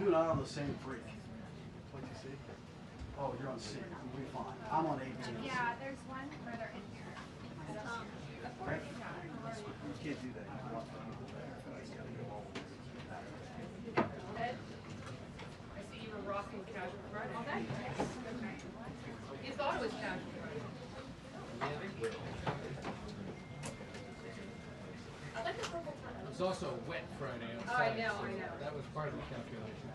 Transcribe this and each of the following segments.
you and I are on the same freak. What do you see? Oh, you're on C. We'll be fine. I'm on A, B, and C. Yeah, there's one further in here. Right? You can't do that. You want the people there. Ed, I see you were rocking Casual Friday. You thought it was Casual Friday. I like the purple tie. It was also a wet Friday Oh, outside. I know, so I know. That was part of the calculation.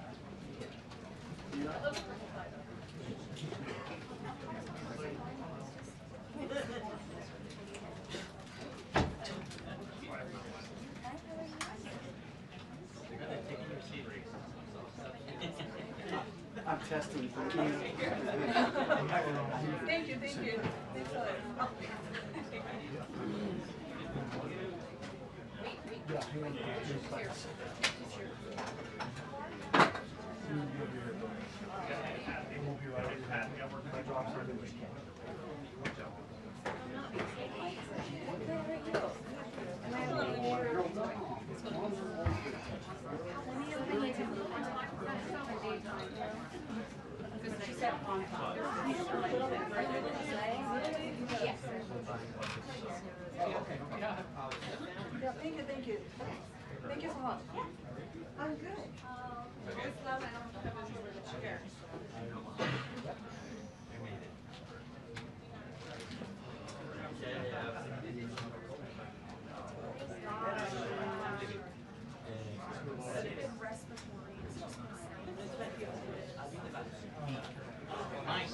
I love the purple tie though. I'm testing for you. Thank you, thank you. Thanks a lot. Yeah, hang on. We'll be right over. My drops are good. Yeah, thank you, thank you. Thank you so much. I'm good. It's loud, I don't have anywhere to chair. Nice.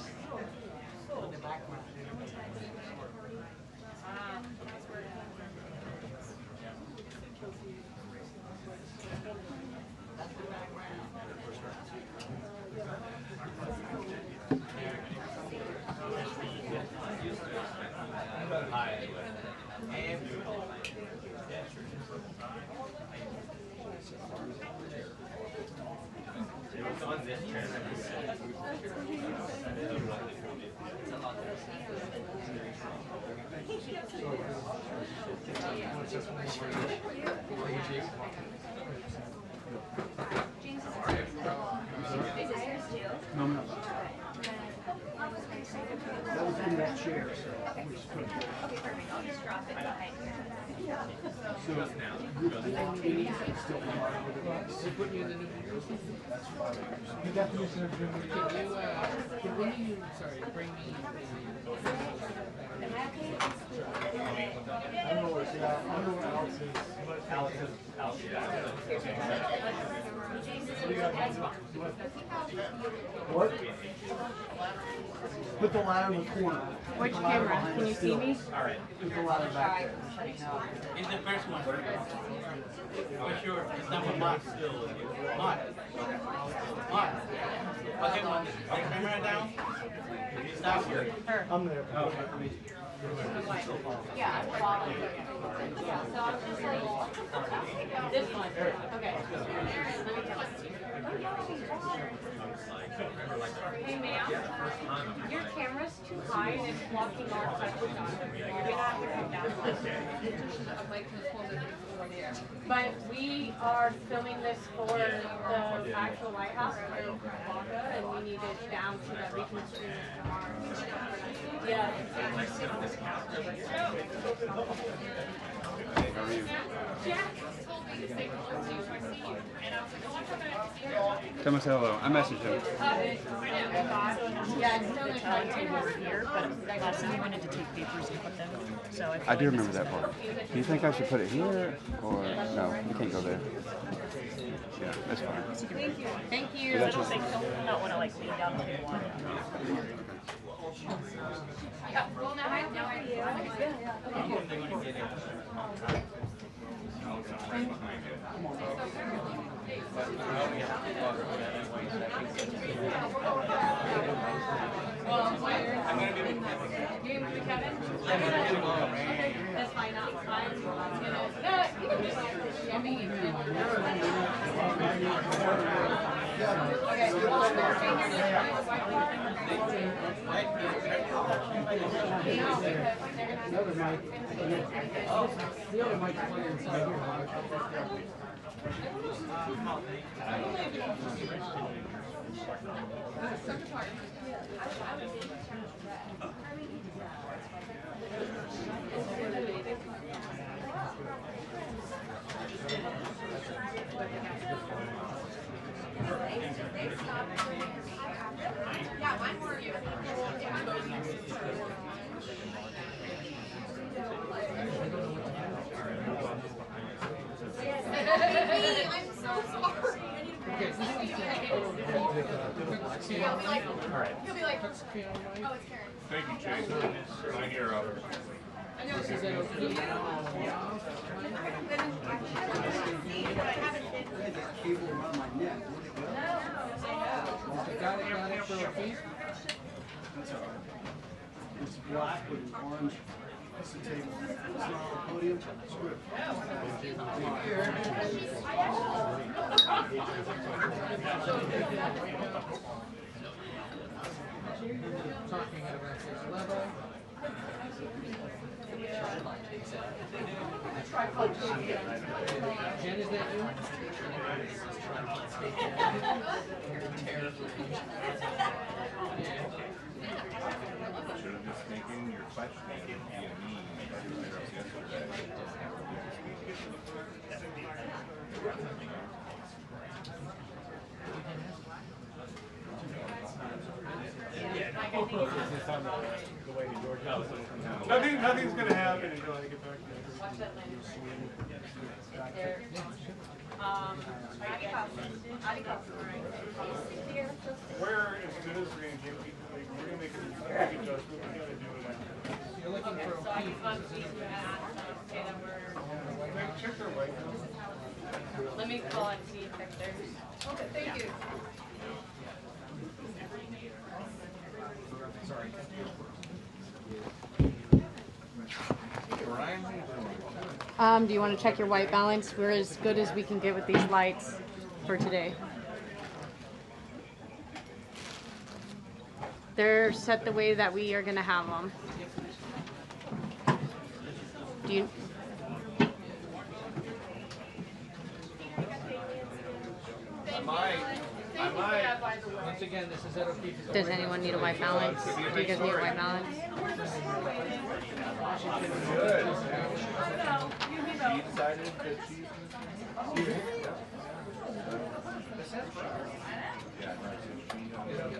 No, no. That was in that chair, so we just put it there. Okay, perfect. I'll just drop it behind here. So, group block A is still marked with the X. They put you in the new year. That's why we You got the use of can when you, sorry, bring me Am I okay? I don't know where it's at. I don't know where Alex is. Alex What? Put the ladder in the corner. Which camera? Can you see me? Alright. Put the ladder back there. It's the first one. For sure. It's not one Mark. Mark. Mark. Okay, Mark. Take the camera down. Stop here. I'm there. Oh. Yeah, I'm following. Yeah, so I'm just like, this one. Okay. Hey ma'am, your camera's too high and it's blocking our touch shot. You're gonna have to come down. But we are filming this for the actual lighthouse in Waka, and we need it down so that we can stream it tomorrow. Yeah. Tell me hello. I messaged him. Yeah, it's still in Over here, but last time we wanted to take papers and put them. So I do remember that part. Do you think I should put it here or no? You can't go there. Yeah, that's fine. Thank you. Thank you. I don't think so. Not want to like lean down the water. Yeah, well, now I have no idea. I'm going to be with Kevin. You're gonna be with Kevin? Okay, that's fine. I'm gonna. No, you can just. Yeah, me. Okay, well, I'm gonna stay here just The other mic's playing inside here. I'm so sorry. He'll be like, oh, it's Karen. Thank you, Jason. My hero. Is that okay? That cable around my neck. Where'd it go? Got it for a fee? That's all right. It's black with an orange piece of tape. It's not on the podium. Screw it. Talking at about this level. Jen, is that you? Should have just taken your question via me yesterday. Nothing's gonna happen until I get back there. Watch that landing. Where, as soon as we're gonna get, we're gonna make a big adjustment, we gotta do it after. You're looking for So a I fee. can come see you and say that we're. Check their white house. Let me call and see if they're. Okay, thank you. Do you want to check your white balance? We're as good as we can get with these lights for today. They're set the way that we are going to have them. Do you? I might. Once again, this is ZOP. Does anyone need a white balance? Do you guys need a white balance? Good. She decided that she's.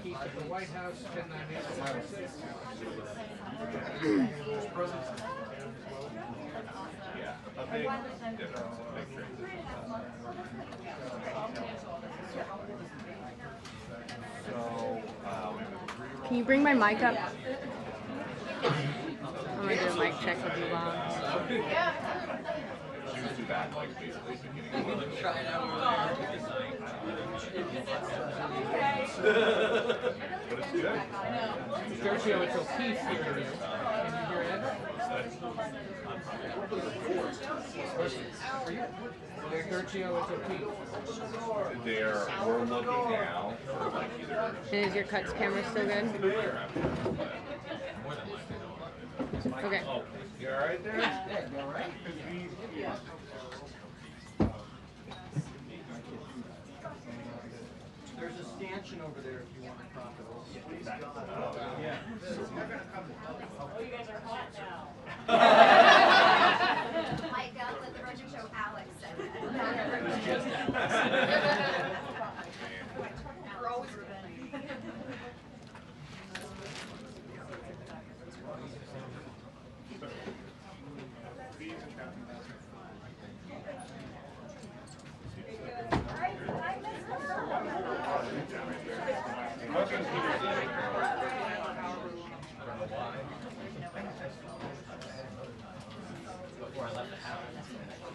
Keep at the White House, 1098. Yeah, a big difference, a big transition. So, Can you bring my mic up? I'm going to do a mic check with you, Bob. she was too bad, like basically beginning of Try it out over but it's good. Sergio, it's O'Keefe here. Can you hear Ed? Sergio, it's O'Keefe. We're looking now for like either. And is your cuts camera still good? Okay. You alright there? Yeah, you alright? There's a stanchion over there if you want to prop it over. Yeah. Oh, you guys are hot now. Light guns at the Roger Show, Alex said that. We're always revenge.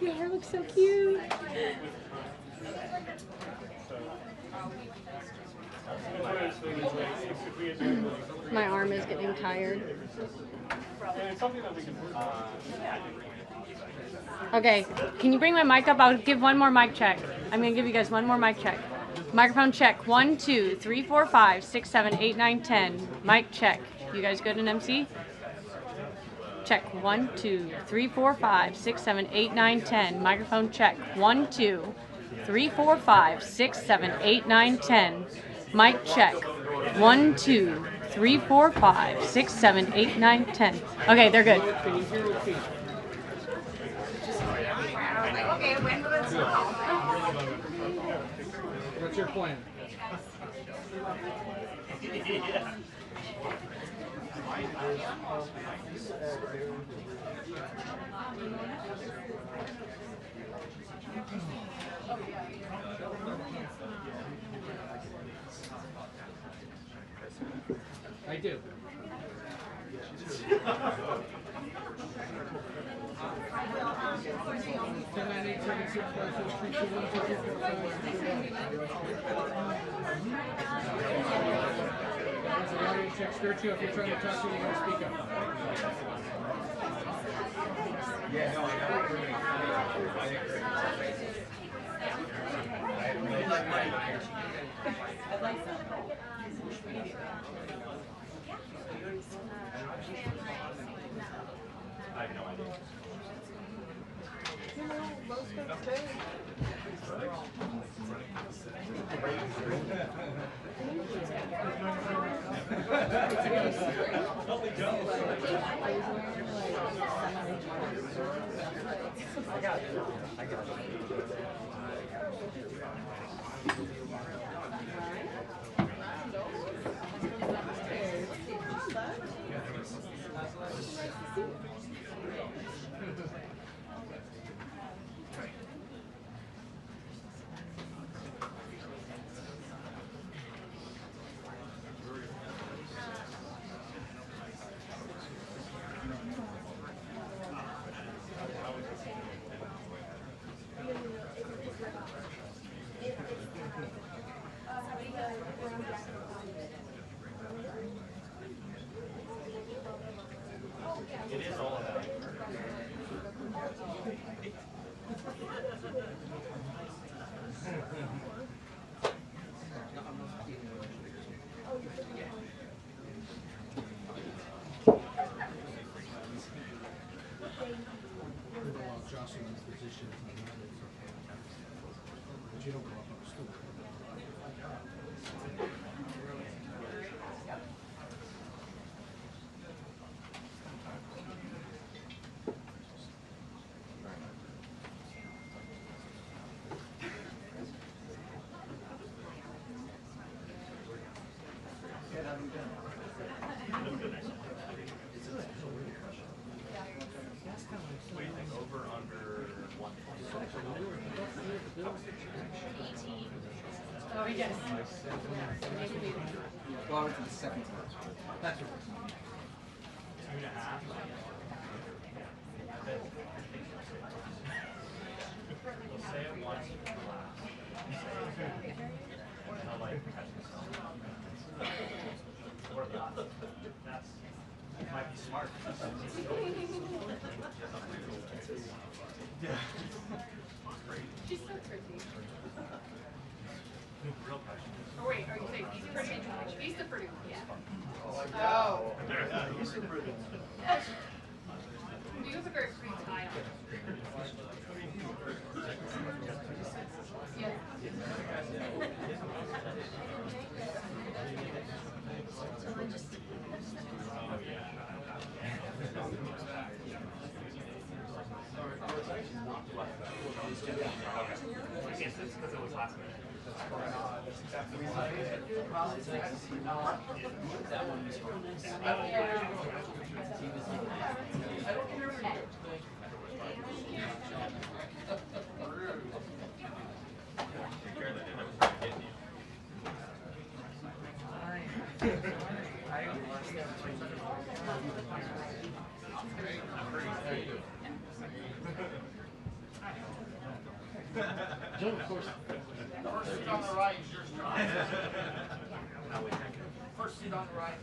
Your hair looks so cute. My arm is getting tired. It's something that we can work on. Okay, can you bring my mic up? I'll give one more mic check. I'm gonna give you guys one more mic check. Microphone check. 1, 2, 3, 4, 5, 6, 7, 8, 9, 10. Mic check. You guys good in MC? Check. 1, 2, 3, 4, 5, 6, 7, 8, 9, 10. Microphone check. 1, 2. 345 67 89 10. Mic check. 1 2 3 4 5 6 7 8 9 10. Okay, they're good. Okay, when will it stop? What's your plan? I do. Check skirt you if you're trying to talk to me, you gotta speak up. Yeah, no, I have no idea. It is all about Jocelyn's position. But you don't go up on the stool. over under 120. Oh, yes. Well, it's the second time. That's right. 2.5. We'll say it once. I'll like catch myself. Or not. That might be smart. Yeah. She's so pretty. Real question. Oh wait, are you saying he's pretty? He's the pretty one. Yeah. Oh. Yeah, he's so pretty. You have a very pretty tie on. Yeah. I guess it's because it was last minute. That one was Joe, of course. First seat on the right is yours, John. First seat on the right.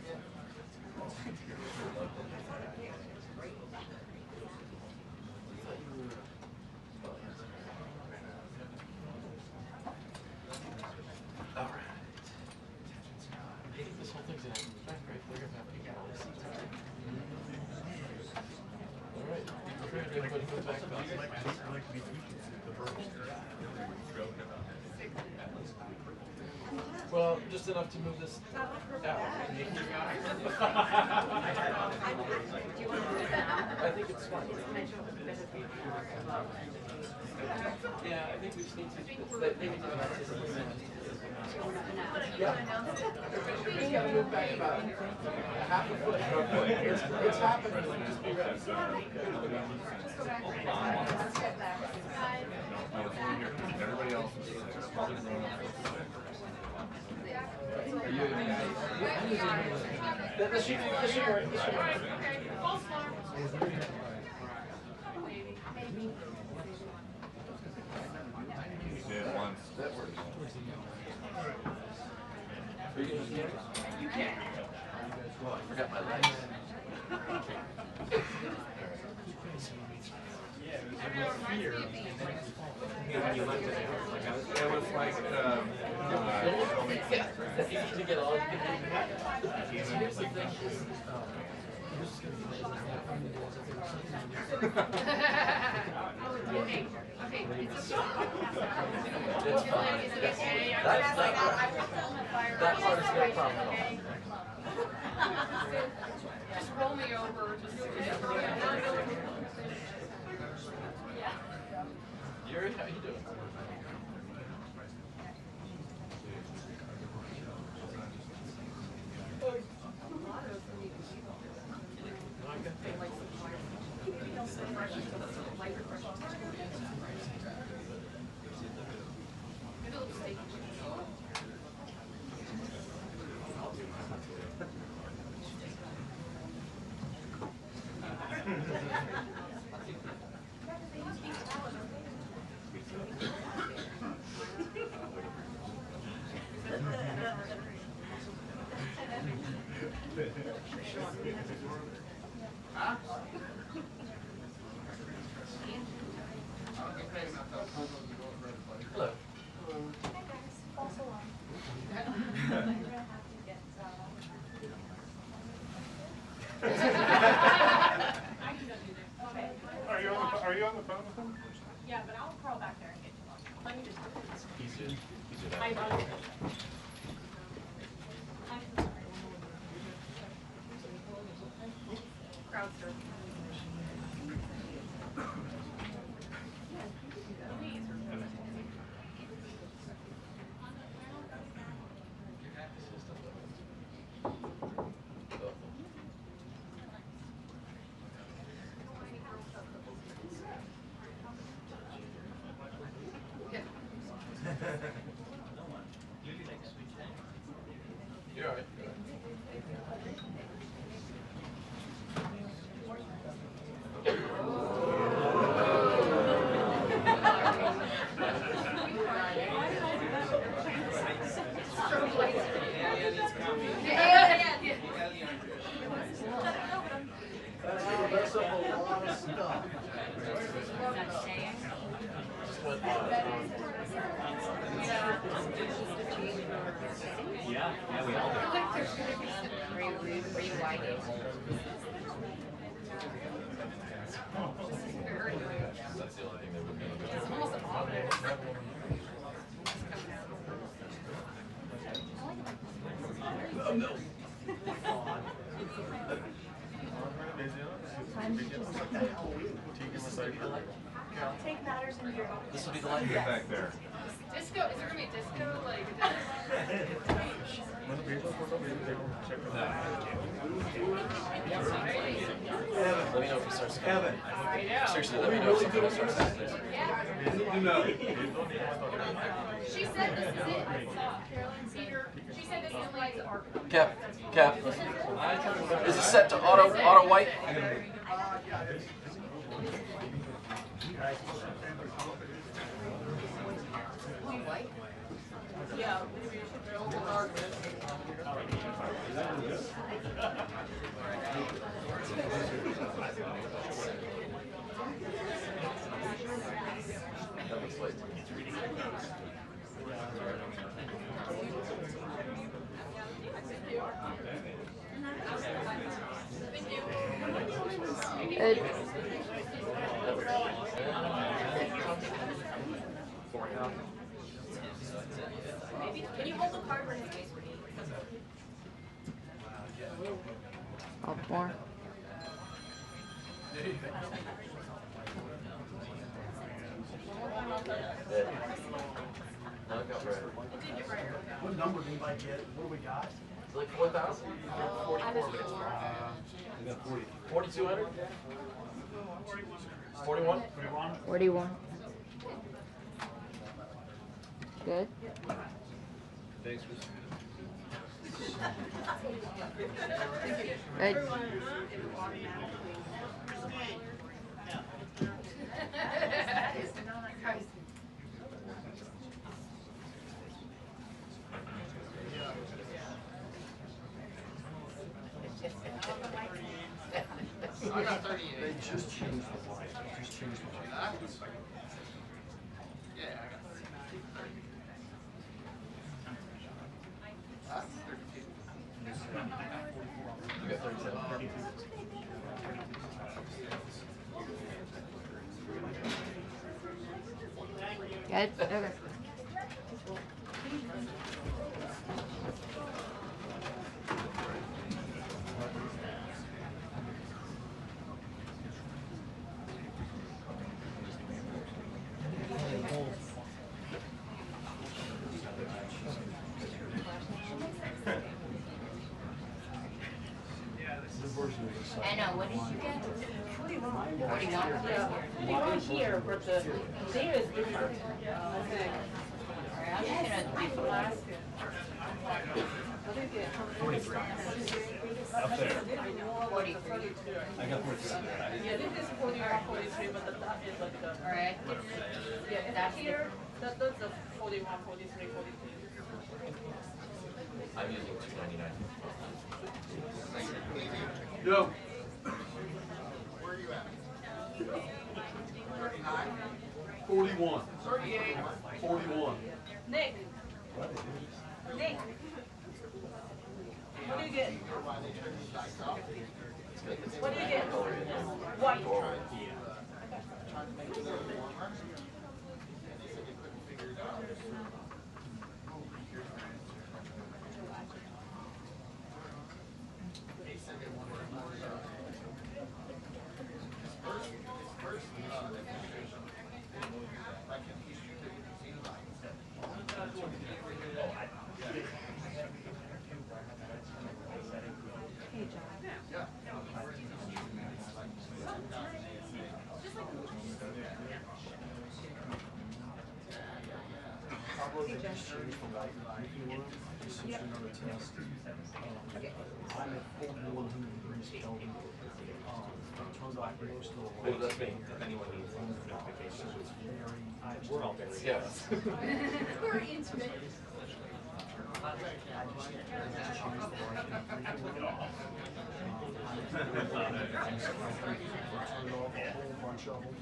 This whole thing's in back, right? They're gonna have to get all the seats. All right. Everybody go back. Well, just enough to move this out. I think it's fine. Yeah, I think we just need to. They need to. Yeah. We just gotta move back about half a foot. It's happening. Like, just be ready. Everybody else is This should work. You say it once. That works. You can't. Well, I forgot my legs. It was like, To get all that part is no problem at all. Just roll me over. Just roll me over. Yuri, how you doing? Hello. Are you on the phone with him? Yeah, but I'll crawl back there and get you on. Let me just. He's I know. Crowd surfing. You're all right. That's a lot of stuff. Yeah, we all do. That's the only thing that would be. Oh no. Take matters into your own. This will be the light. Get back there. Disco, is there gonna be a disco? Like, Let me know if he starts. Kevin. Seriously, let me know if something starts happening. No. she said this is it. Carolyn Cedar. She said this is like the arc. Cap. Is it set to auto white? Yeah. That looks like. Can you hold the card Up more. What number did anybody get? What do we got? It's like 4,000? 44 minutes. 4,200? 41? 41. Good. Thanks for. Good. I got 38. They just changed the line. Just changed the line. Yeah, I got 30. Huh? 32. You got 37. Good. Okay. I know, what did you get? 41. Right here, but the there is different. Alright, I'm just gonna do the last. 43. Up there. 43. I got 43 up there. Yeah, this is 41, 43, but the top is like the. Alright. Yeah, That's here, that's the 41, 43, 42. I'm using 299. Yo. Where are you at? 41. 38. 41. Nick. Nick. What do you get? What do you get? White. Probably just changed the light one. Just sent you another test. I'm at 4100 degrees Kelvin. Turned off most of the Well, lights. that's me. If anyone needs notifications. So it's very, We're all very yes. We're intimate. I just changed the light and turned off a whole bunch of them.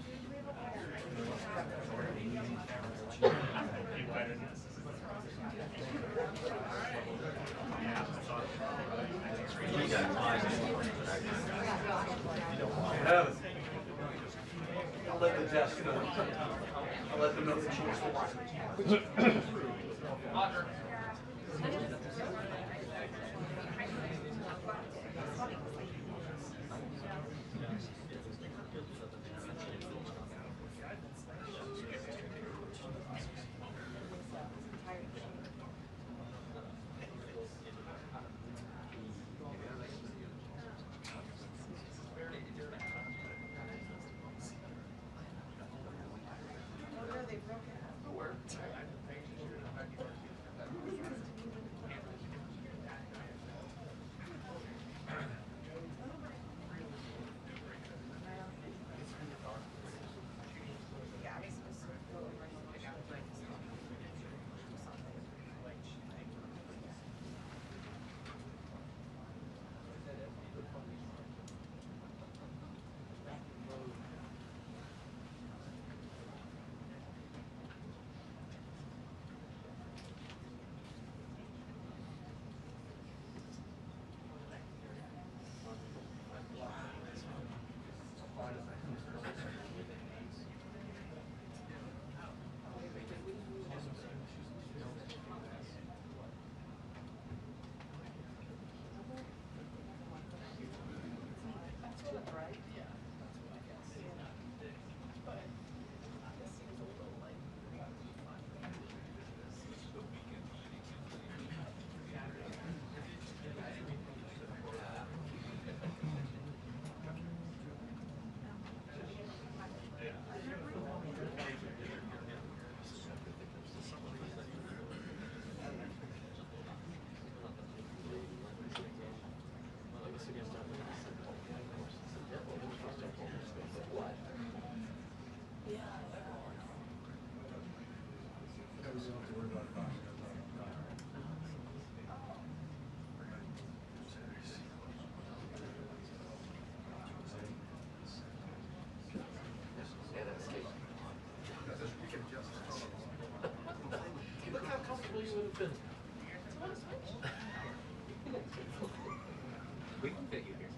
I'll let the desk know. I'll let them know the change the light. We can fit you here.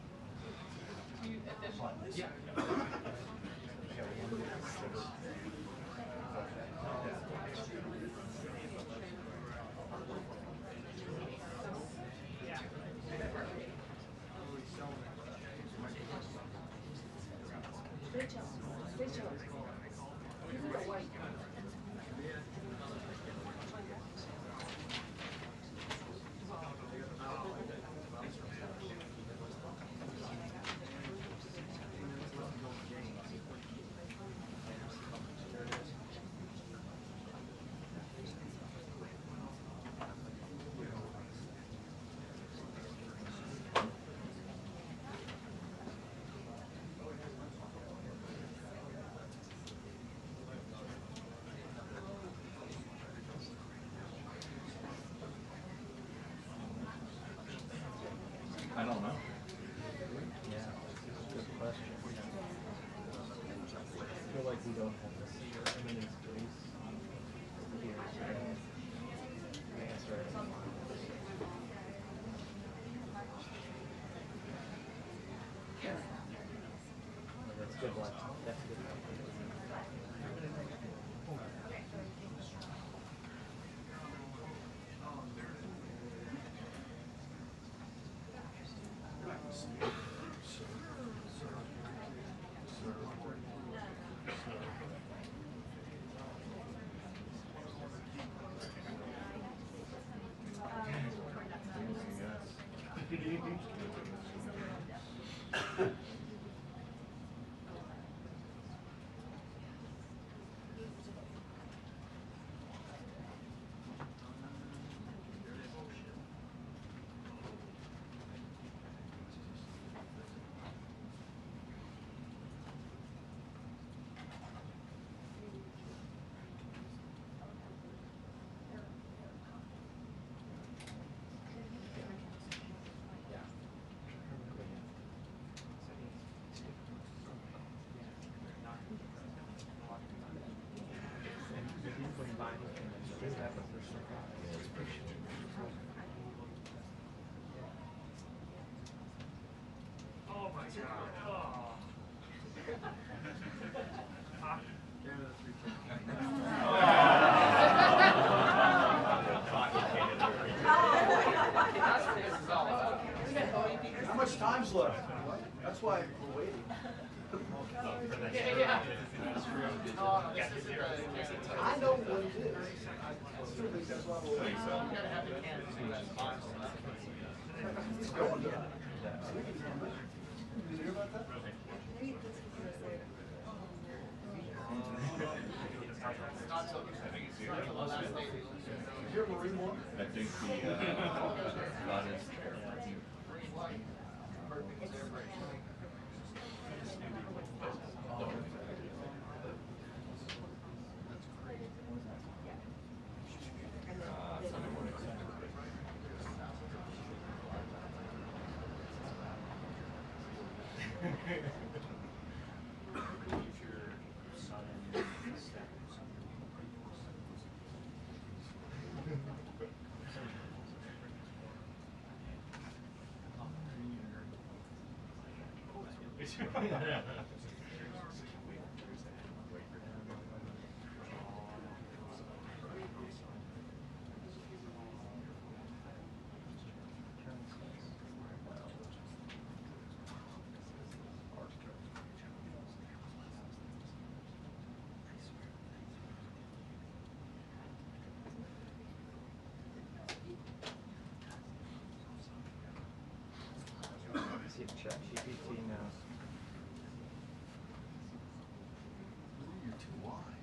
Yeah. I don't know. Yeah, good question. I feel like we don't have this eminent space here. The answer is that's good one. That's a good one. Oh my god. Oh. How much time's left? That's why we're waiting. I know what it is. I still think that's why we're waiting. He's going there. Did you hear about that? Here, we'll read more. I think the thought is see if chat GPT now. You're too wide.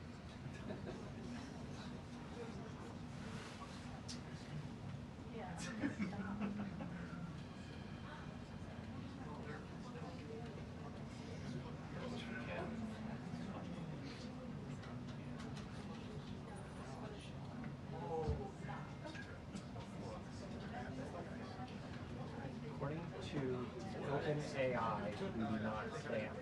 According to OpenAI, we do not spam.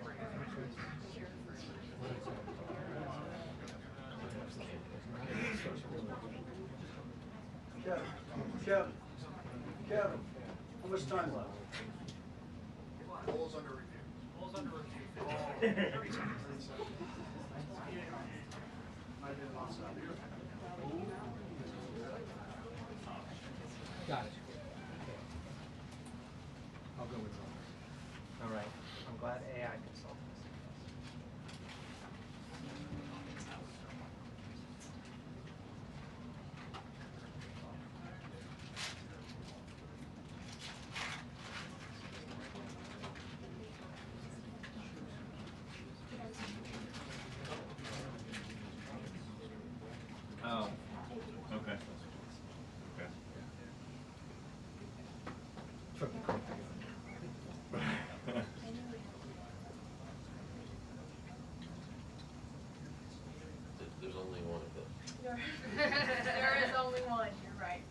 Kevin, how much time left? Polls under review. Polls under review. Might have been lost out. Got it. I'll go with that. All right. I'm glad AI consultants. Oh, okay. Okay. There's only one of them. There is only one, you're right.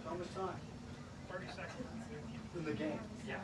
How much time? 30 seconds. In the game? Yeah.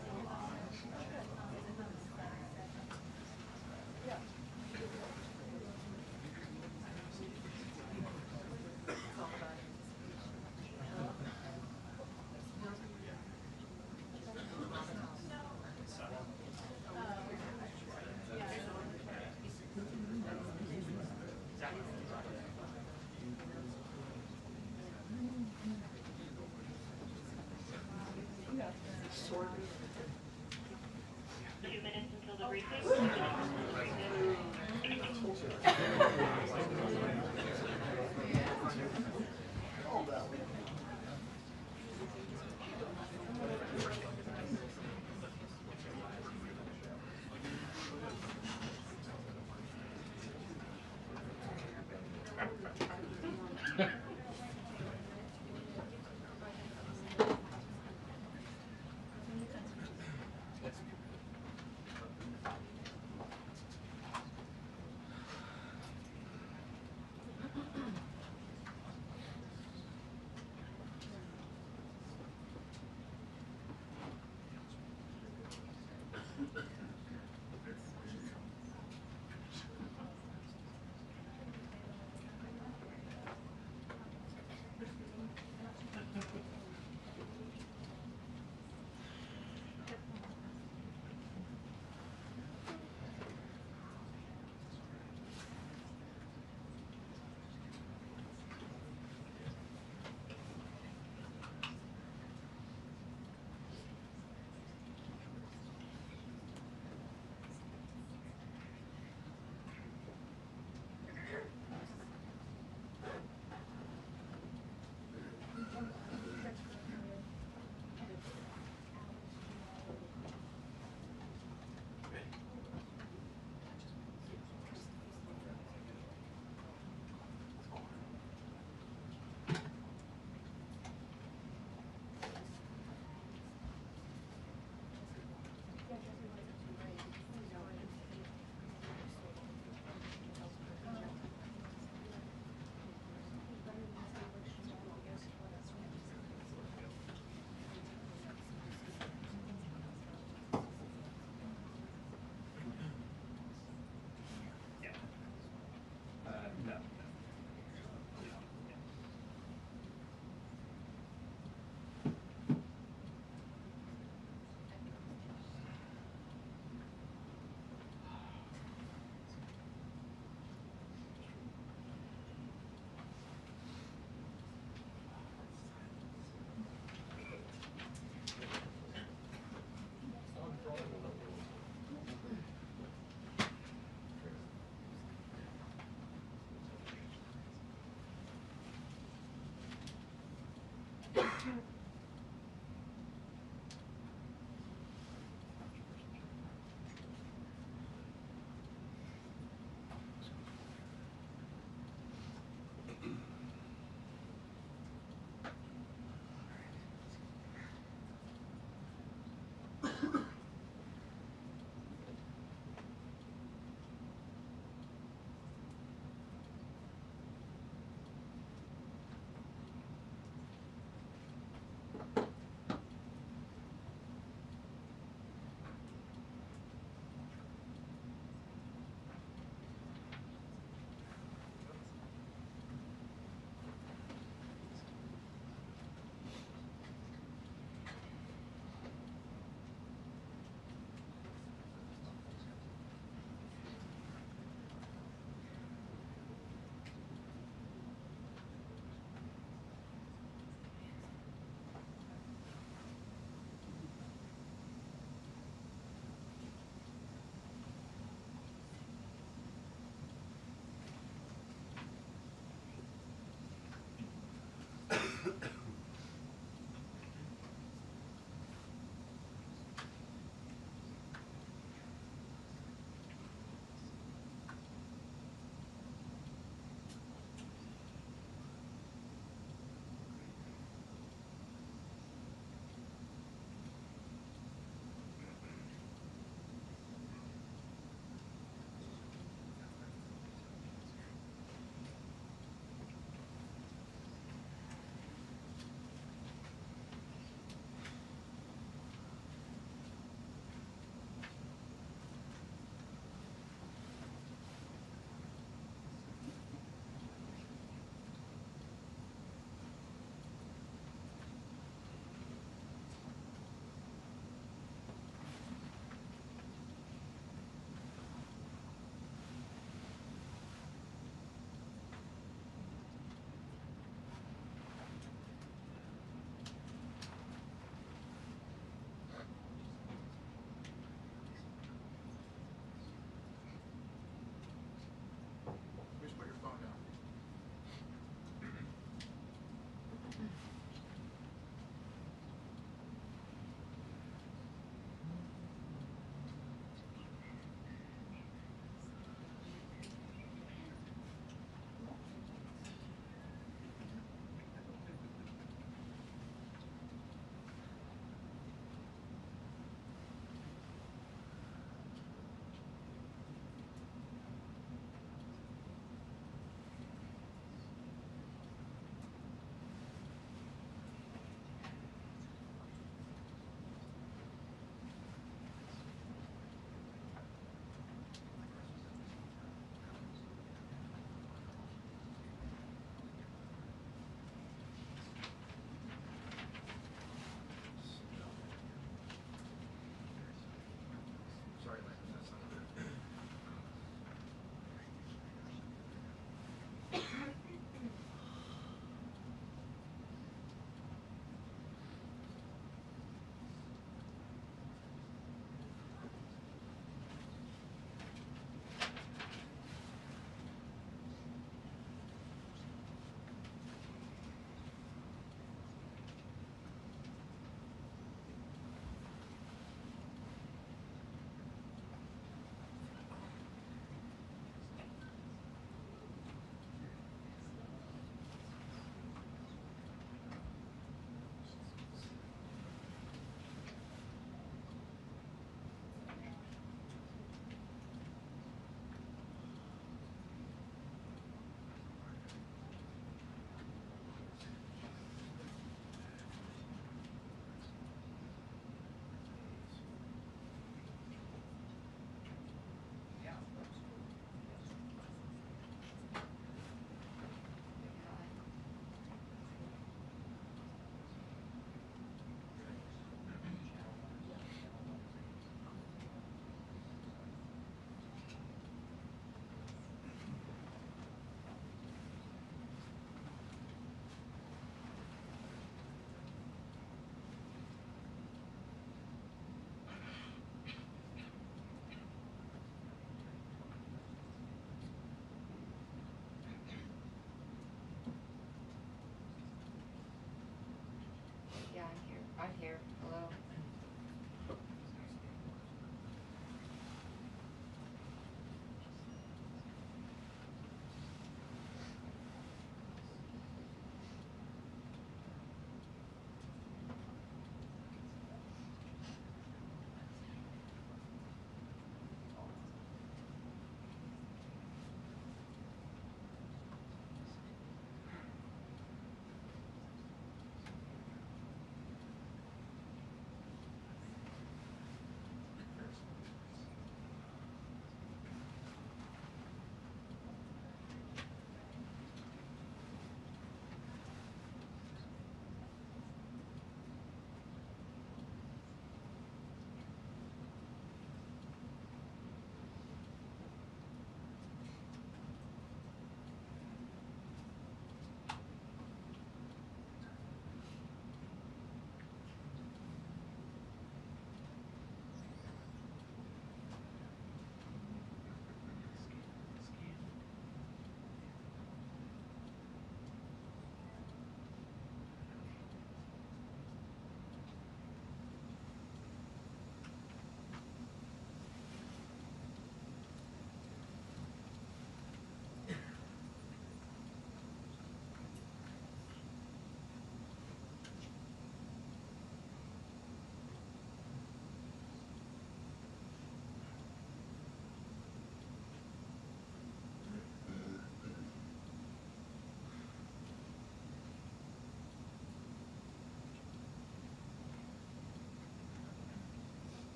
I'm here. Hello.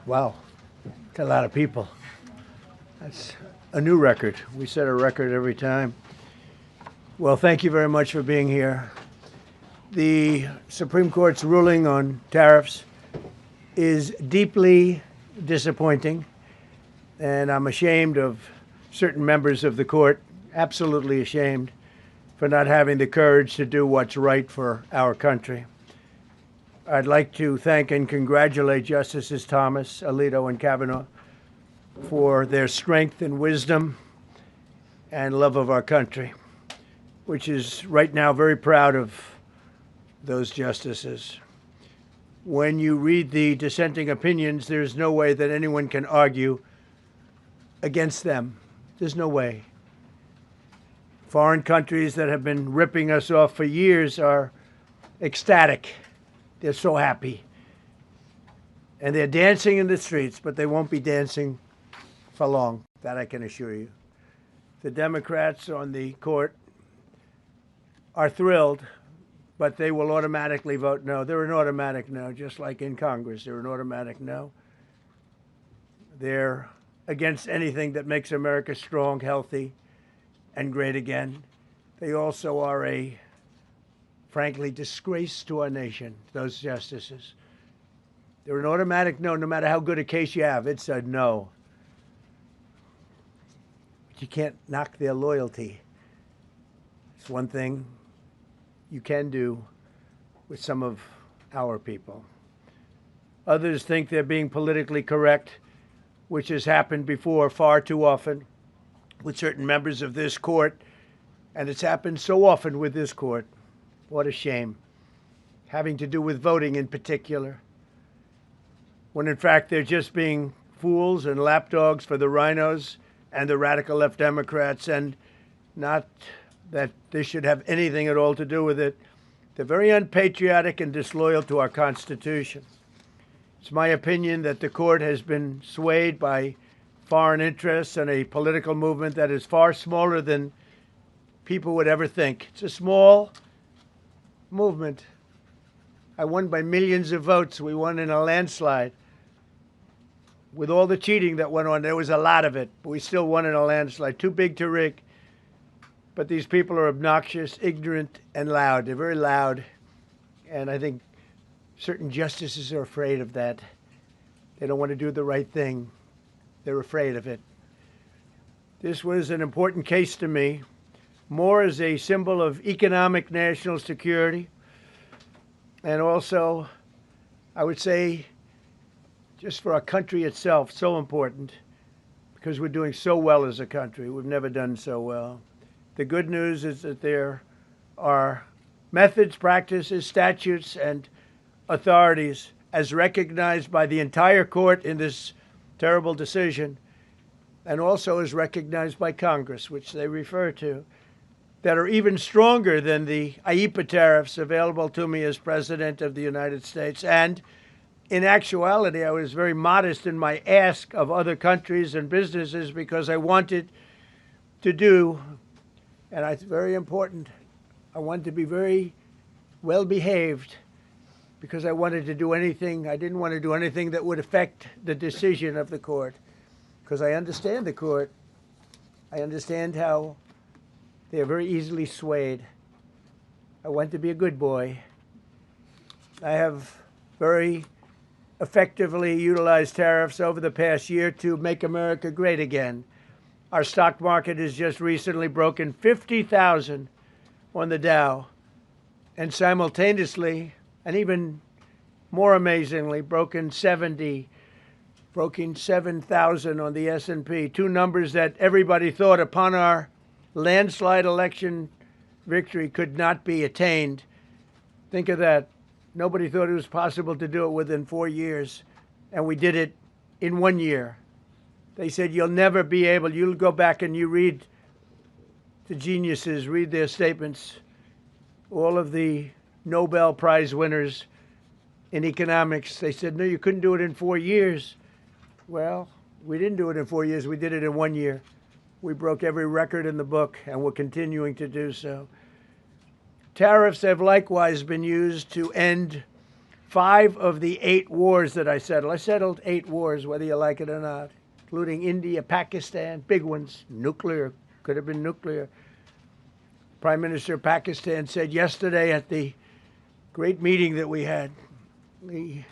Wow, that's a lot of people. That's a new record. We set a record every time. Well, thank you very much for being here. The Supreme Court's ruling on tariffs is deeply disappointing, and I'm ashamed of certain members of the court, absolutely ashamed, for not having the courage to do what's right for our country. I'd like to thank and congratulate Justices Thomas, Alito, and Kavanaugh for their strength and wisdom and love of our country, which is right now very proud of those justices. When you read the dissenting opinions, there's no way that anyone can argue against them. There's no way. Foreign countries that have been ripping us off for years are ecstatic. They're so happy. And they're dancing in the streets, but they won't be dancing for long. That I can assure you. The Democrats on the court are thrilled, but they will automatically vote no. They're an automatic no, just like in Congress. They're an automatic no. They're against anything that makes America strong, healthy, and great again. They also are a frankly, disgrace to our nation, those justices. They're an automatic no, no matter how good a case you have. It's a no. But you can't knock their loyalty. It's one thing you can do with some of our people. Others think they're being politically correct, which has happened before far too often with certain members of this court, and it's happened so often with this court. What a shame. Having to do with voting in particular, when in fact they're just being fools and lapdogs for the rhinos and the radical left Democrats, and not that this should have anything at all to do with it. They're very unpatriotic and disloyal to our Constitution. It's my opinion that the court has been swayed by foreign interests and a political movement that is far smaller than people would ever think. It's a small movement. I won by millions of votes. We won in a landslide. With all the cheating that went on, there was a lot of it, but we still won in a landslide. Too big to rig. But these people are obnoxious, ignorant, and loud. They're very loud. And I think certain justices are afraid of that. They don't want to do the right thing. They're afraid of it. This was an important case to me, more as a symbol of economic national security, and also, I would say, just for our country itself, so important, because we're doing so well as a country. We've never done so well. The good news is that there are methods, practices, statutes, and authorities, as recognized by the entire court in this terrible decision, and also as recognized by Congress, which they refer to, that are even stronger than the IEEPA tariffs available to me as President of the United States. And in actuality, I was very modest in my ask of other countries and businesses because I wanted to do, and it's very important, I wanted to be very well behaved because I wanted to do anything, I didn't want to do anything that would affect the decision of the court, because I understand the court. I understand how they are very easily swayed. I want to be a good boy. I have very effectively utilized tariffs over the past year to make America great again. Our stock market has just recently broken 50,000 on the Dow, and simultaneously, and even more amazingly, broken 7,000 on the S&P, two numbers that everybody thought upon our landslide election victory could not be attained. Think of that. Nobody thought it was possible to do it within 4 years, and we did it in 1 year. They said, you'll never be able, you'll go back and you read the geniuses, read their statements, all of the Nobel Prize winners in economics. They said, no, you couldn't do it in 4 years. Well, we didn't do it in 4 years. We did it in 1 year. We broke every record in the book, and we're continuing to do so. Tariffs have likewise been used to end 5 of the 8 wars that I settled. I settled 8 wars, whether you like it or not, including India, Pakistan, big ones, nuclear, could have been nuclear. Prime Minister of Pakistan said yesterday at the great meeting that we had, the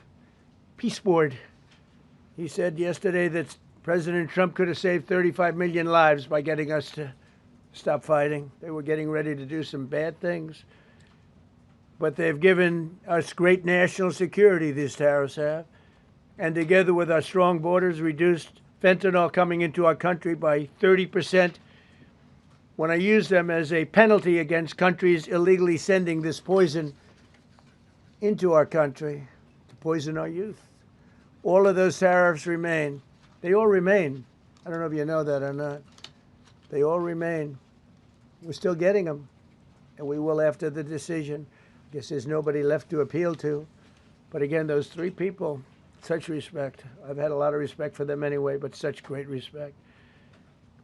Peace Board, he said yesterday that President Trump could have saved 35 million lives by getting us to stop fighting. They were getting ready to do some bad things. But they've given us great national security, these tariffs have. And together with our strong borders, reduced fentanyl coming into our country by 30%. When I use them as a penalty against countries illegally sending this poison into our country to poison our youth. All of those tariffs remain. They all remain. I don't know if you know that or not. They all remain. We're still getting them, and we will after the decision. I guess there's nobody left to appeal to. But again, those 3 people, such respect. I've had a lot of respect for them anyway, but such great respect.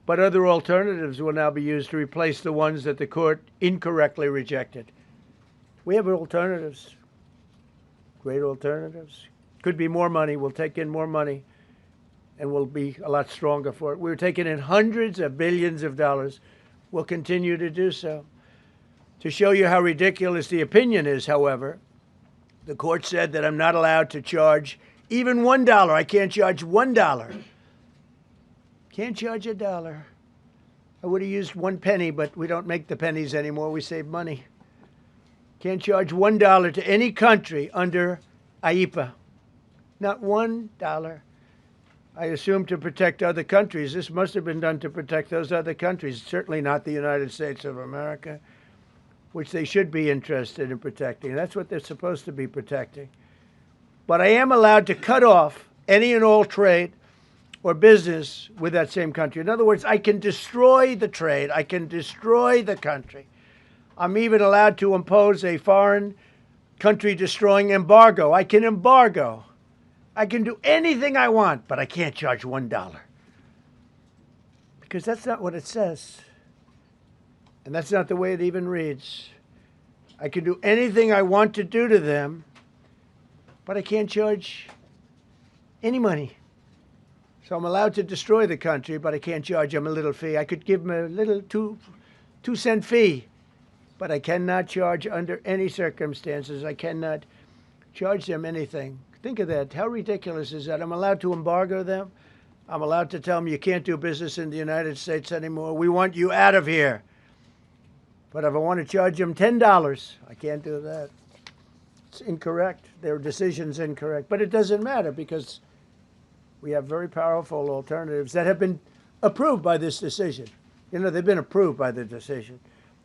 But other alternatives will now be used to replace the ones that the court incorrectly rejected. We have alternatives, great alternatives. Could be more money. We'll take in more money, and we'll be a lot stronger for it. We're taking in hundreds of billions of dollars. We'll continue to do so. To show you how ridiculous the opinion is, however, the court said that I'm not allowed to charge even $1. I can't charge $1. Can't charge $1. I would have used 1 penny, but we don't make the pennies anymore. We save money. Can't charge $1 to any country under IEPA. Not $1. I assume to protect other countries. This must have been done to protect those other countries, certainly not the United States of America, which they should be interested in protecting. That's what they're supposed to be protecting. But I am allowed to cut off any and all trade or business with that same country. In other words, I can destroy the trade. I can destroy the country. I'm even allowed to impose a foreign country destroying embargo. I can embargo. I can do anything I want, but I can't charge $1. Because that's not what it says. And that's not the way it even reads. I can do anything I want to do to them, but I can't charge any money. So I'm allowed to destroy the country, but I can't charge them a little fee. I could give them a little two-cent fee, but I cannot charge under any circumstances. I cannot charge them anything. Think of that. How ridiculous is that? I'm allowed to embargo them. I'm allowed to tell them you can't do business in the United States anymore. We want you out of here. But if I want to charge them $10, I can't do that. It's incorrect. Their decision's incorrect. But it doesn't matter because we have very powerful alternatives that have been approved by this decision. You know, they've been approved by the decision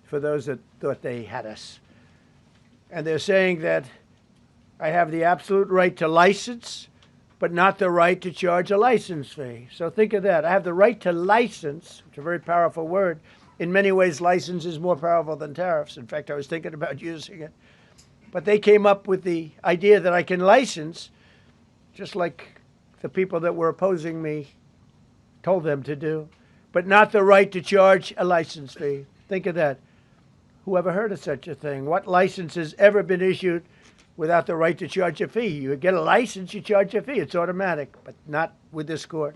for those that thought they had us. And they're saying that I have the absolute right to license, but not the right to charge a license fee. So think of that. I have the right to license, which is a very powerful word. In many ways, license is more powerful than tariffs. In fact, I was thinking about using it. But they came up with the idea that I can license, just like the people that were opposing me told them to do, but not the right to charge a license fee. Think of that. Who ever heard of such a thing? What license has ever been issued without the right to charge a fee? You get a license, you charge a fee. It's automatic, but not with this court.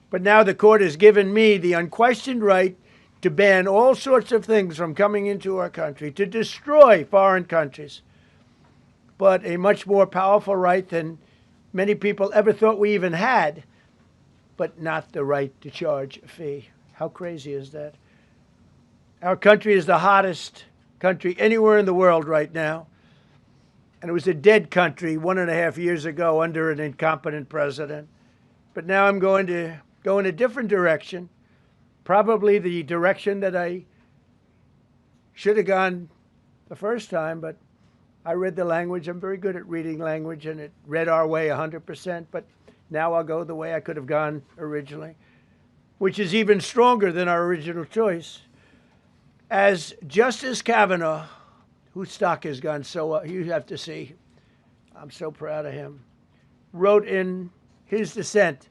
But now the court has given me the unquestioned right to ban all sorts of things from coming into our country, to destroy foreign countries, but a much more powerful right than many people ever thought we even had, but not the right to charge a fee. How crazy is that? Our country is the hottest country anywhere in the world right now. And it was a dead country 1.5 years ago under an incompetent president. But now I'm going to go in a different direction, probably the direction that I should have gone the first time, but I read the language. I'm very good at reading language, and it read our way 100%, but now I'll go the way I could have gone originally, which is even stronger than our original choice. As Justice Kavanaugh, whose stock has gone so up, you have to see, I'm so proud of him, wrote in his dissent,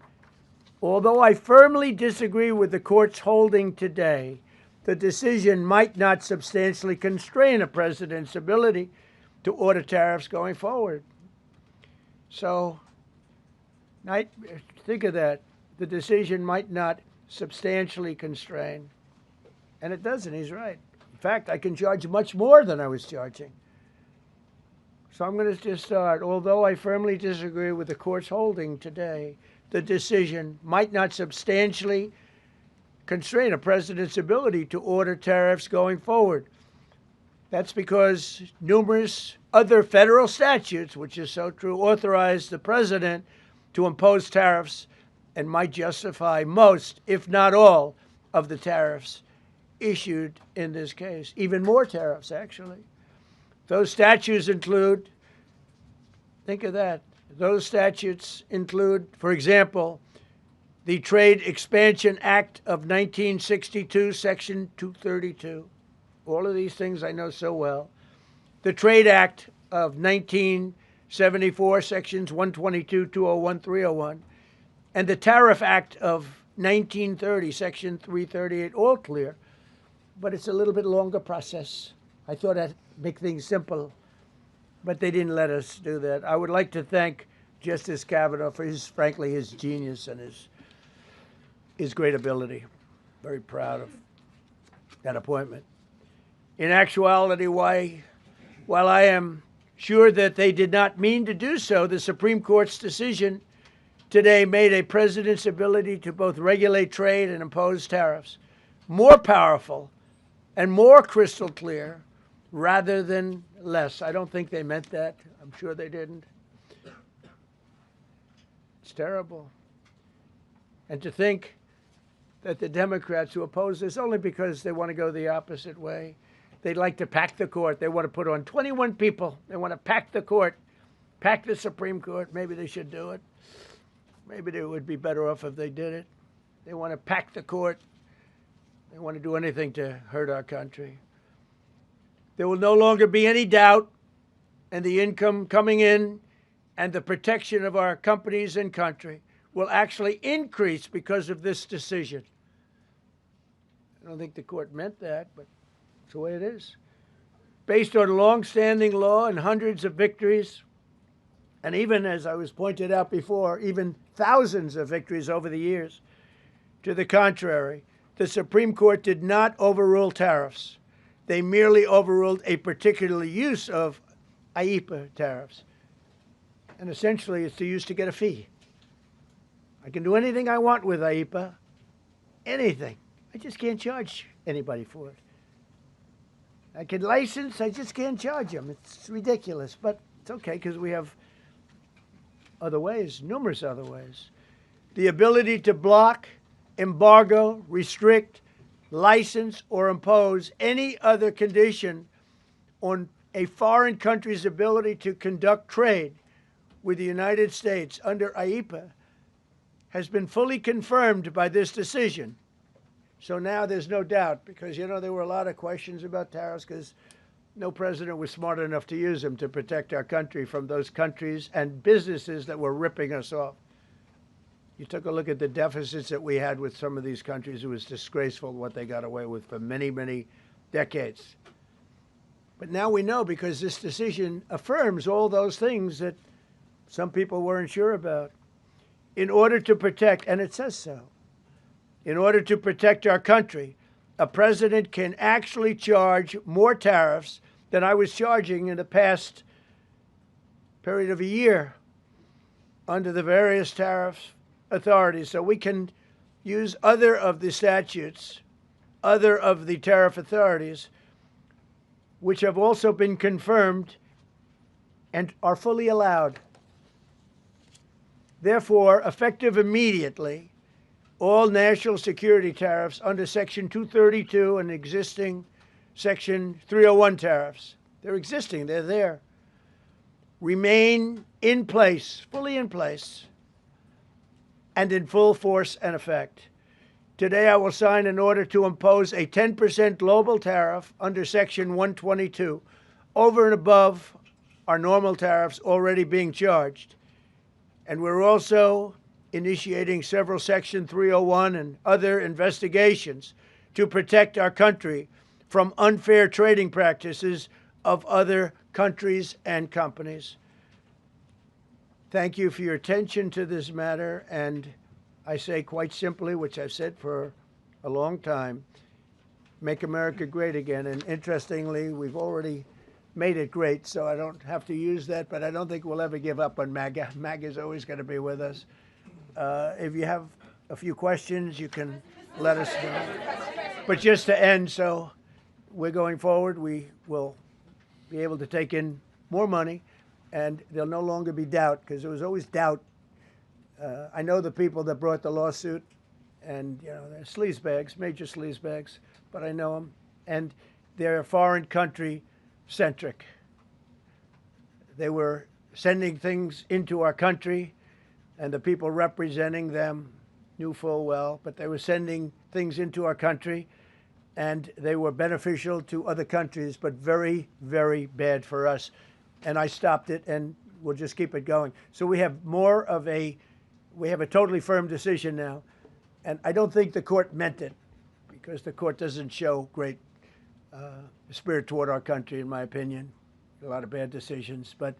although I firmly disagree with the court's holding today, the decision might not substantially constrain a president's ability to order tariffs going forward. So, think of that. The decision might not substantially constrain. And it doesn't. He's right. In fact, I can charge much more than I was charging. So I'm going to just start. Although I firmly disagree with the court's holding today, the decision might not substantially constrain a president's ability to order tariffs going forward. That's because numerous other federal statutes, which is so true, authorize the president to impose tariffs and might justify most, if not all, of the tariffs issued in this case. Even more tariffs, actually. Those statutes include, think of that, those statutes include, for example, the Trade Expansion Act of 1962, Section 232. All of these things I know so well. The Trade Act of 1974, Sections 122, 201, 301. And the Tariff Act of 1930, Section 338, all clear. But it's a little bit longer process. I thought I'd make things simple, but they didn't let us do that. I would like to thank Justice Kavanaugh for frankly, his genius and his great ability. Very proud of that appointment. In actuality, while I am sure that they did not mean to do so, the Supreme Court's decision today made a president's ability to both regulate trade and impose tariffs more powerful and more crystal clear rather than less. I don't think they meant that. I'm sure they didn't. It's terrible. And to think that the Democrats who oppose this only because they want to go the opposite way, they'd like to pack the court. They want to put on 21 people. They want to pack the court, pack the Supreme Court. Maybe they should do it. Maybe they would be better off if they did it. They want to pack the court. They want to do anything to hurt our country. There will no longer be any doubt, and the income coming in and the protection of our companies and country will actually increase because of this decision. I don't think the court meant that, but it's the way it is. Based on long-standing law and hundreds of victories, and even, as I was pointed out before, even thousands of victories over the years, to the contrary, the Supreme Court did not overrule tariffs. They merely overruled a particular use of IEEPA tariffs. And essentially, it's used to get a fee. I can do anything I want with IEEPA, anything. I just can't charge anybody for it. I can license, I just can't charge them. It's ridiculous, but it's okay because we have other ways, numerous other ways. The ability to block, embargo, restrict, license, or impose any other condition on a foreign country's ability to conduct trade with the United States under IEEPA has been fully confirmed by this decision. So now there's no doubt, because, you know, there were a lot of questions about tariffs because no president was smart enough to use them to protect our country from those countries and businesses that were ripping us off. You took a look at the deficits that we had with some of these countries. It was disgraceful what they got away with for many, many decades. But now we know, because this decision affirms all those things that some people weren't sure about. In order to protect, and it says so, in order to protect our country, a president can actually charge more tariffs than I was charging in the past period of a year under the various tariff authorities. So we can use other of the statutes, other of the tariff authorities, which have also been confirmed and are fully allowed. Therefore, effective immediately, all national security tariffs under Section 232 and existing Section 301 tariffs, they're existing, they're there, remain in place, fully in place, and in full force and effect. Today, I will sign an order to impose a 10% global tariff under Section 122 over and above our normal tariffs already being charged. And we're also initiating several Section 301 and other investigations to protect our country from unfair trading practices of other countries and companies. Thank you for your attention to this matter, and I say quite simply, which I've said for a long time, make America great again. And interestingly, we've already made it great, so I don't have to use that, but I don't think we'll ever give up on MAGA. MAGA is always going to be with us. If you have a few questions, you can let us know. But just to end, so we're going forward, we will be able to take in more money, and there'll no longer be doubt, because there was always doubt. I know the people that brought the lawsuit, and you know, they're sleazebags, major sleazebags, but I know them, and they're foreign country centric. They were sending things into our country, and the people representing them knew full well, but they were sending things into our country, and they were beneficial to other countries, but very, very bad for us. And I stopped it, and we'll just keep it going. So we have more of we have a totally firm decision now, and I don't think the court meant it, because the court doesn't show great spirit toward our country, in my opinion. A lot of bad decisions, but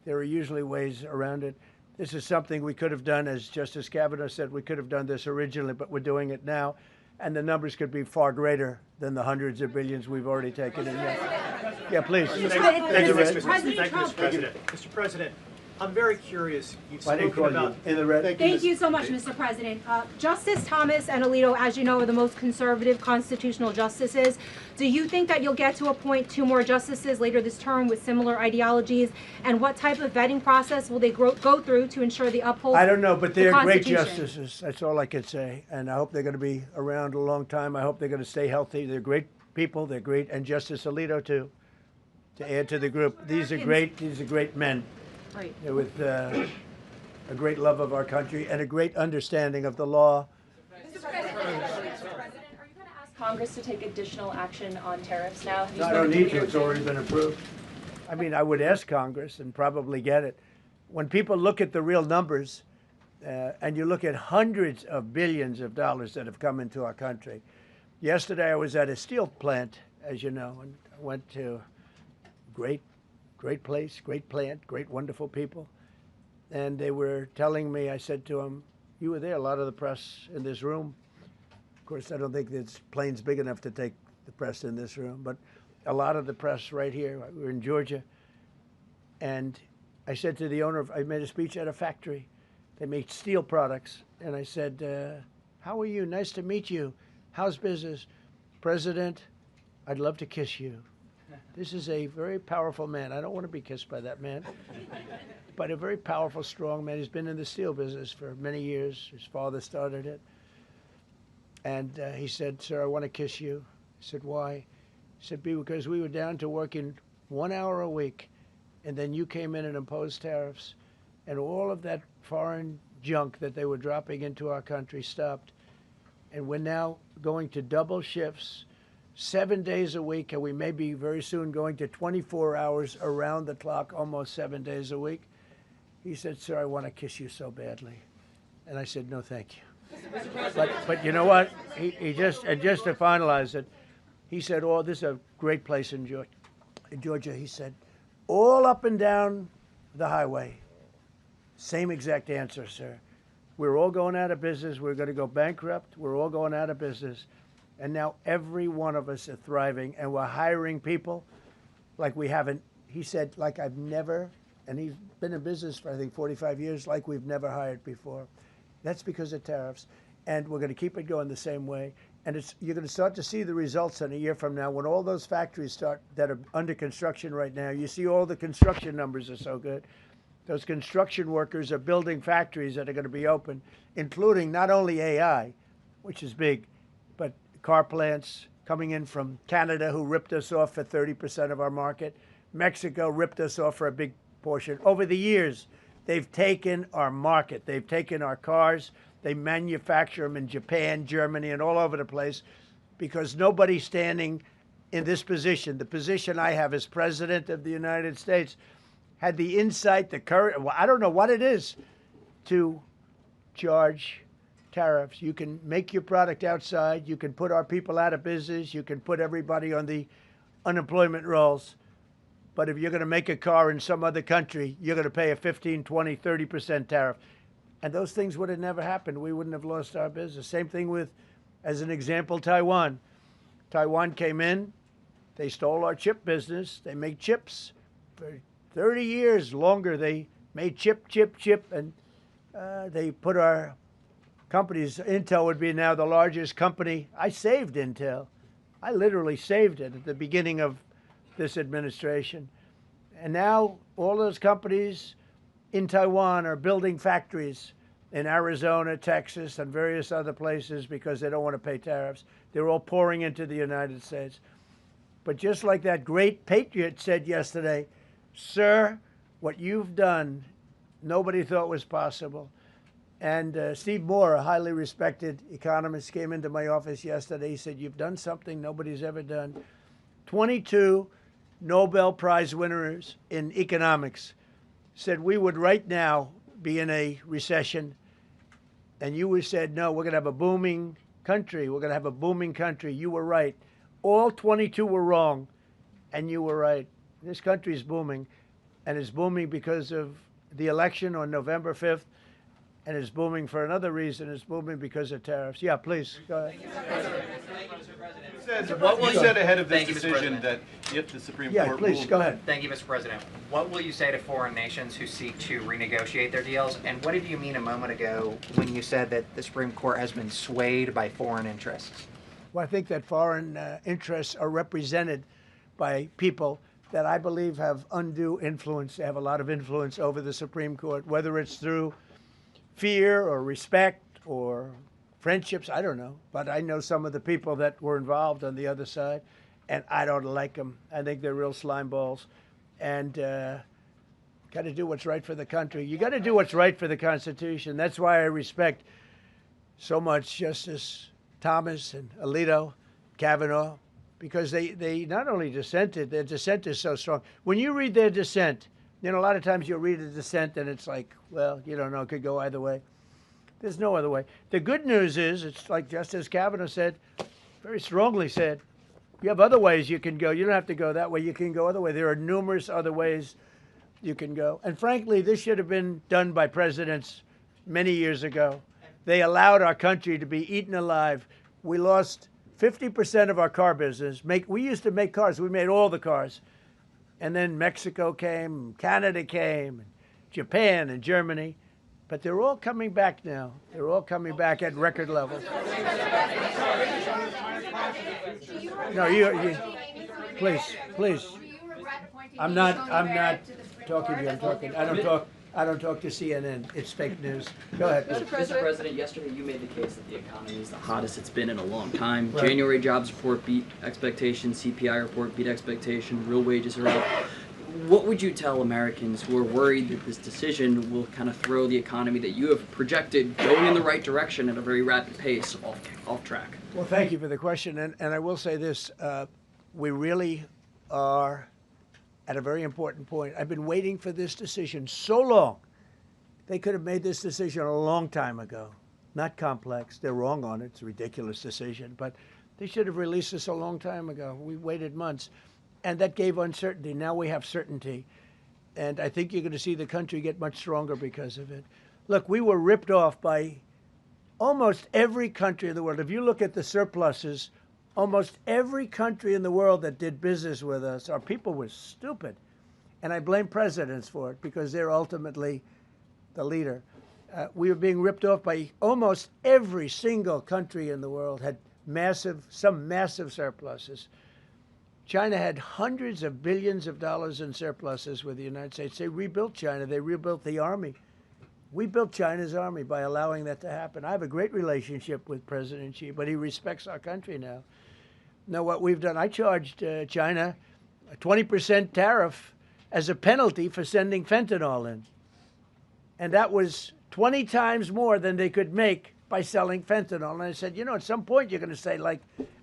there are usually ways around it. This is something we could have done, as Justice Kavanaugh said, we could have done this originally, but we're doing it now, and the numbers could be far greater than the hundreds of billions we've already taken in. Yeah, please. Thank you, Mr. President. Mr. President, I'm very curious. You've I didn't spoken call about you. In the red. Thank you so much, Mr. President. Justice Thomas and Alito, as you know, are the most conservative constitutional justices. Do you think that you'll get to appoint 2 more justices later this term with similar ideologies? And what type of vetting process will they go through to ensure they uphold I don't know, but they're the great Constitution? justices. That's all I can say. And I hope they're going to be around a long time. I hope they're going to stay healthy. They're great people. They're great. And Justice Alito, too, to add to the group. These are great men. Right. They're with a great love of our country and a great understanding of the law. Mr. President, are you going to ask Congress to take additional action on tariffs now? Have you No, I don't spoken need to. your It's already been approved. I mean, I would ask Congress and probably get it. When people look at the real numbers, and you look at hundreds of billions of dollars that have come into our country. Yesterday, I was at a steel plant, as you know, and I went to great place, great plant, great, wonderful people. And they were telling me, I said to them, you were there, a lot of the press in this room. Of course, I don't think this plane's big enough to take the press in this room, but a lot of the press right here. We were in Georgia. And I said to the owner, I made a speech at a factory. They make steel products. And I said, how are you? Nice to meet you. How's business? President, I'd love to kiss you. This is a very powerful man. I don't want to be kissed by that man. But a very powerful, strong man. He's been in the steel business for many years. His father started it. And he said, sir, I want to kiss you. I said, why? He said, because we were down to working 1 hour a week. And then you came in and imposed tariffs. And all of that foreign junk that they were dropping into our country stopped. And we're now going to double shifts, 7 days a week, and we may be very soon going to 24 hours around the clock, almost 7 days a week. He said, sir, I want to kiss you so badly. And I said, no, thank you. But you know what? He just to finalize it, he said, oh, this is a great place in Georgia. He said, all up and down the highway, same exact answer, sir. We're all going out of business. We're going to go bankrupt. We're all going out of business. And now every one of us are thriving, and we're hiring people like we haven't. He said, like I've never, and he's been in business for, I think, 45 years, like we've never hired before. That's because of tariffs. And we're going to keep it going the same way. And you're going to start to see the results in a year from now when all those factories start that are under construction right now. You see all the construction numbers are so good. Those construction workers are building factories that are going to be open, including not only AI, which is big, but car plants coming in from Canada, who ripped us off for 30% of our market. Mexico ripped us off for a big portion. Over the years, they've taken our market. They've taken our cars. They manufacture them in Japan, Germany, and all over the place because nobody's standing in this position. The position I have as President of the United States had the insight, the courage, well, I don't know what it is, to charge tariffs. You can make your product outside. You can put our people out of business. You can put everybody on the unemployment rolls. But if you're going to make a car in some other country, you're going to pay a 15, 20, 30% tariff. And those things would have never happened. We wouldn't have lost our business. Same thing with, as an example, Taiwan. Taiwan came in. They stole our chip business. They make chips. For 30 years longer, they made chip. And they put our companies. Intel would be now the largest company. I saved Intel. I literally saved it at the beginning of this administration. And now all those companies in Taiwan are building factories in Arizona, Texas, and various other places because they don't want to pay tariffs. They're all pouring into the United States. But just like that great patriot said yesterday, sir, what you've done, nobody thought was possible. And Steve Moore, a highly respected economist, came into my office yesterday. He said, you've done something nobody's ever done. 22 Nobel Prize winners in economics said we would right now be in a recession. And you said, no, we're going to have a booming country. We're going to have a booming country. You were right. All 22 were wrong, and you were right. This country is booming, and it's booming because of the election on November 5th and it's booming for another reason. It's booming because of tariffs. Yeah, please, go ahead. You said ahead of this Thank you, Mr. decision that President. if the Supreme Yeah, Court please, ruled- go ahead. Thank you, Mr. President. What will you say to foreign nations who seek to renegotiate their deals? And what did you mean a moment ago when you said that the Supreme Court has been swayed by foreign interests? Well, I think that foreign interests are represented by people that I believe have undue influence. They have a lot of influence over the Supreme Court, whether it's through fear or respect or friendships, I don't know. But I know some of the people that were involved on the other side, and I don't like them. I think they're real slime balls. And got to do what's right for the country. You got to do what's right for the Constitution. That's why I respect so much Justice Thomas and Alito, Kavanaugh, because they not only dissented, their dissent is so strong. When you read their dissent, you know, a lot of times you'll read a dissent and it's like, well, you don't know, it could go either way. There's no other way. The good news is, it's like Justice Kavanaugh said, very strongly said, you have other ways you can go. You don't have to go that way. You can go other way. There are numerous other ways you can go. And frankly, this should have been done by presidents many years ago. They allowed our country to be eaten alive. We lost 50% of our car business. We used to make cars. We made all the cars. And then Mexico came, Canada came, Japan and Germany. But they're all coming back now. They're all coming back at record levels. No, you please. I'm not talking to you. I'm talking. I don't talk to CNN. It's fake news. Go ahead. Mr. President, yesterday you made the case that the economy is the hottest it's been in a long time. Right. January jobs report beat expectations, CPI report beat expectation, real wages are up. What would you tell Americans who are worried that this decision will kind of throw the economy that you have projected going in the right direction at a very rapid pace off track? Well, thank you for the question. And I will say this, we really are at a very important point. I've been waiting for this decision so long. They could have made this decision a long time ago. Not complex. They're wrong on it. It's a ridiculous decision. But they should have released this a long time ago. We waited months. And that gave uncertainty. Now we have certainty. And I think you're going to see the country get much stronger because of it. Look, we were ripped off by almost every country in the world. If you look at the surpluses, almost every country in the world that did business with us, our people were stupid. And I blame presidents for it because they're ultimately the leader. We were being ripped off by almost every single country in the world, had some massive surpluses. China had hundreds of billions of dollars in surpluses with the United States. They rebuilt China. They rebuilt the army. We built China's army by allowing that to happen. I have a great relationship with President Xi, but he respects our country now. Now, what we've done, I charged China a 20% tariff as a penalty for sending fentanyl in. And that was 20 times more than they could make by selling fentanyl. And I said, you know, at some point you're going to say, like,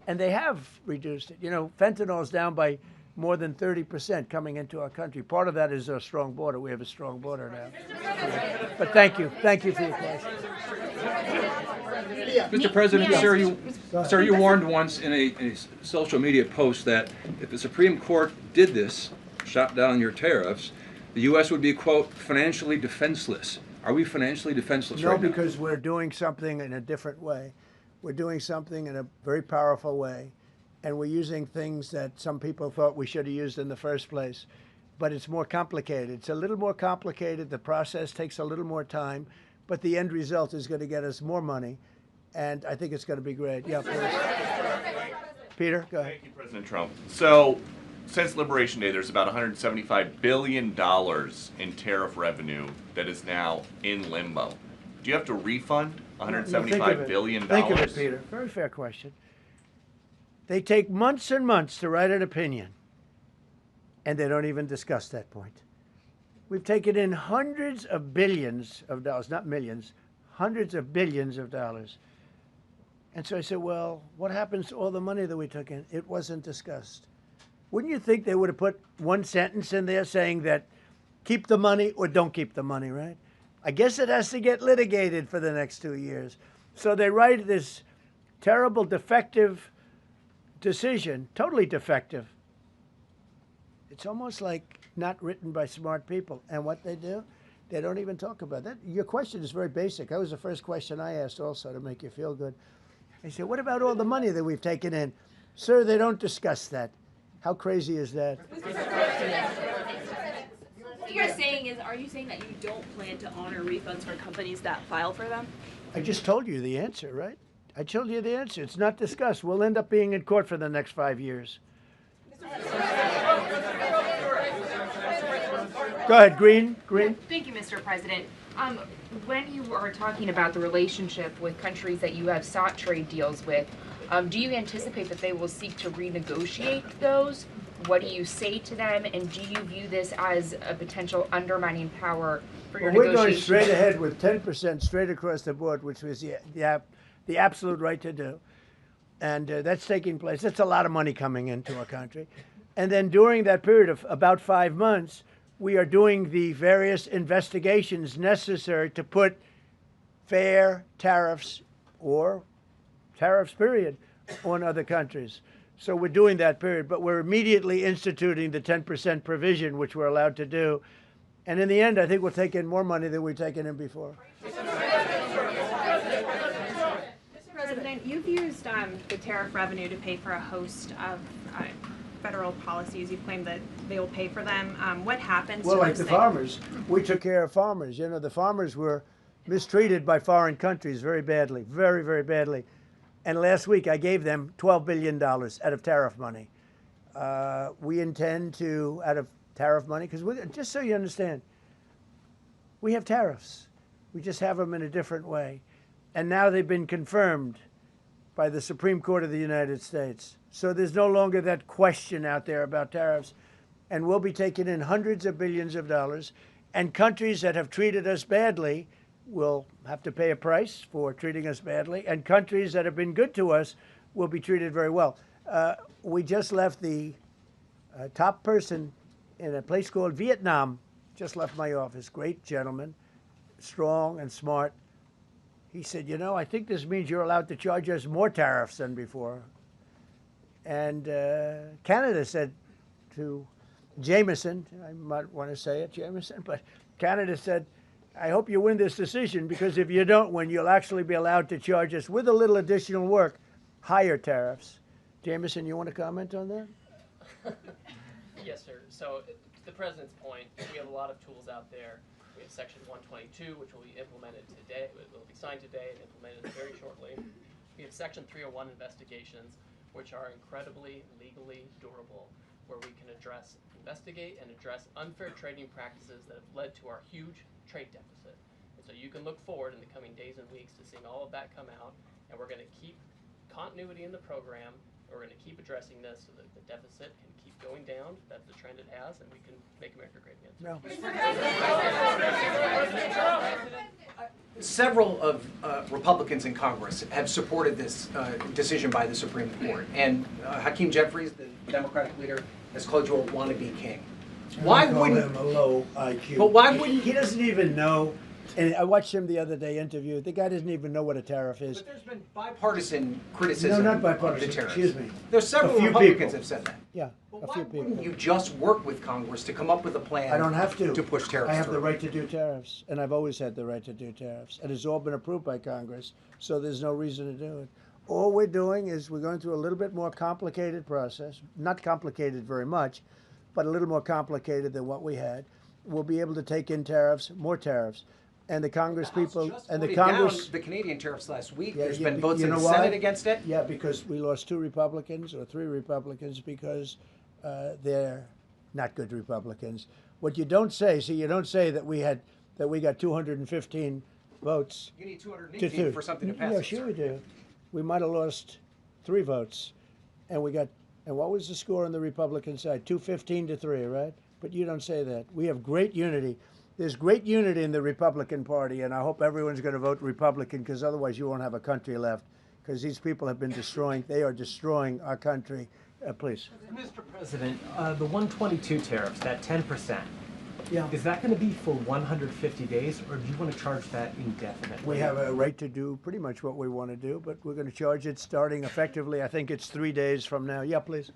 and they have reduced it. You know, fentanyl is down by more than 30% coming into our country. Part of that is our strong border. We have a strong border now. But thank you. Thank you for your question. Mr. President, sir, you warned once in a social media post that if the Supreme Court did this, shot down your tariffs, the U.S. would be, quote, financially defenseless. Are we financially defenseless right now? No, because we're doing something in a different way. We're doing something in a very powerful way, and we're using things that some people thought we should have used in the first place. But it's more complicated. It's a little more complicated. The process takes a little more time, but the end result is going to get us more money, and I think it's going to be great. Yeah, please. Peter, go ahead. Thank you, President Trump. So, since Liberation Day, there's about $175 billion in tariff revenue that is now in limbo. Do you have to refund $175 billion? Think of it, Peter. Very fair question. They take months and months to write an opinion, and they don't even discuss that point. We've taken in hundreds of billions of dollars, not millions, hundreds of billions of dollars. And so I said, well, what happens to all the money that we took in? It wasn't discussed. Wouldn't you think they would have put one sentence in there saying that keep the money or don't keep the money, right? I guess it has to get litigated for the next 2 years. So they write this terrible, defective decision, totally defective. It's almost like not written by smart people. And what they do, They don't even talk about that. Your question is very basic. That was the first question I asked also to make you feel good. I said, what about all the money that we've taken in? Sir, they don't discuss that. How crazy is that? What you're saying is, are you saying that you don't plan to honor refunds for companies that file for them? I just told you the answer, right? I told you the answer. It's not discussed. We'll end up being in court for the next 5 years. Go ahead, Green. Thank you, Mr. President. When you are talking about the relationship with countries that you have sought trade deals with, do you anticipate that they will seek to renegotiate those? What do you say to them? And do you view this as a potential undermining power for your We're negotiations? going straight ahead with 10% straight across the board, which was the absolute right to do. And that's taking place. That's a lot of money coming into our country. And then during that period of about 5 months, we are doing the various investigations necessary to put fair tariffs or tariffs, period, on other countries. So we're doing that period, but we're immediately instituting the 10% provision, which we're allowed to do. And in the end, I think we'll take in more money than we've taken in before. Mr. President, you've used the tariff revenue to pay for a host of federal policies. You claim that they will pay for them. What happens Well, to like those the things? farmers, we took care of farmers. You know, the farmers were mistreated by foreign countries very badly, very, very badly. And last week I gave them $12 billion out of tariff money. We intend to, out of tariff money, because just so you understand, we have tariffs. We just have them in a different way. And now they've been confirmed by the Supreme Court of the United States. So there's no longer that question out there about tariffs. And we'll be taking in hundreds of billions of dollars. And countries that have treated us badly will have to pay a price for treating us badly. And countries that have been good to us will be treated very well. We just left the top person in a place called Vietnam, just left my office. Great gentleman, strong and smart. He said, you know, I think this means you're allowed to charge us more tariffs than before. And Canada said to Jameson, I might want to say it, Jameson, but Canada said, I hope you win this decision, because if you don't win, you'll actually be allowed to charge us, with a little additional work, higher tariffs. Jameson, you want to comment on that? Yes, sir. So, to the President's point, we have a lot of tools out there. We have Section 122, which will be implemented today. It will be signed today and implemented very shortly. We have Section 301 investigations, which are incredibly legally durable, where we can investigate and address unfair trading practices that have led to our huge trade deficit. And so you can look forward in the coming days and weeks to seeing all of that come out, and we're going to keep continuity in the program. We're going to keep addressing this so that the deficit can keep going down. That's the trend it has, and we can make America great again. No. Several of Republicans in Congress have supported this decision by the Supreme Court, and Hakeem Jeffries, the Democratic leader, has called you a wannabe king. Why wouldn't him a low IQ? But why wouldn't he doesn't even know? And I watched him the other day interview. The guy doesn't even know what a tariff is. But there's been bipartisan criticism No, not bipartisan. of the tariffs. Excuse me. There's several A few Republicans people. have said that. Yeah, a few people. Wouldn't you just work with Congress to come up with a plan? I don't have to. To push tariffs. I have the through? right to do tariffs, and I've always had the right to do tariffs, and it's all been approved by Congress, so there's no reason to do it. All we're doing is we're going through a little bit more complicated process, not complicated very much, but a little more complicated than what we had. We'll be able to take in tariffs, more tariffs, and the Congress people and the Voted Congress. down the Canadian tariffs last week. Yeah, There's yeah, been votes you in know the why? Senate against it. Yeah, because we lost 2 Republicans or 3 Republicans because they're not good Republicans. What you don't say, you don't say that we got 215 votes. You need 218 for something to pass. Yeah, sure we do. We might have lost 3 votes, and we got. And what was the score on the Republican side? 215 to 3, right? But you don't say that. We have great unity. There's great unity in the Republican Party, and I hope everyone's going to vote Republican, because otherwise you won't have a country left, because these people have been destroying, they are destroying our country. Please. Mr. President, the 122 tariffs, that 10%, Yeah. Is that going to be for 150 days, or do you want to charge that indefinitely? We have a right to do pretty much what we want to do, but we're going to charge it starting effectively, I think it's 3 days from now. Yeah, please.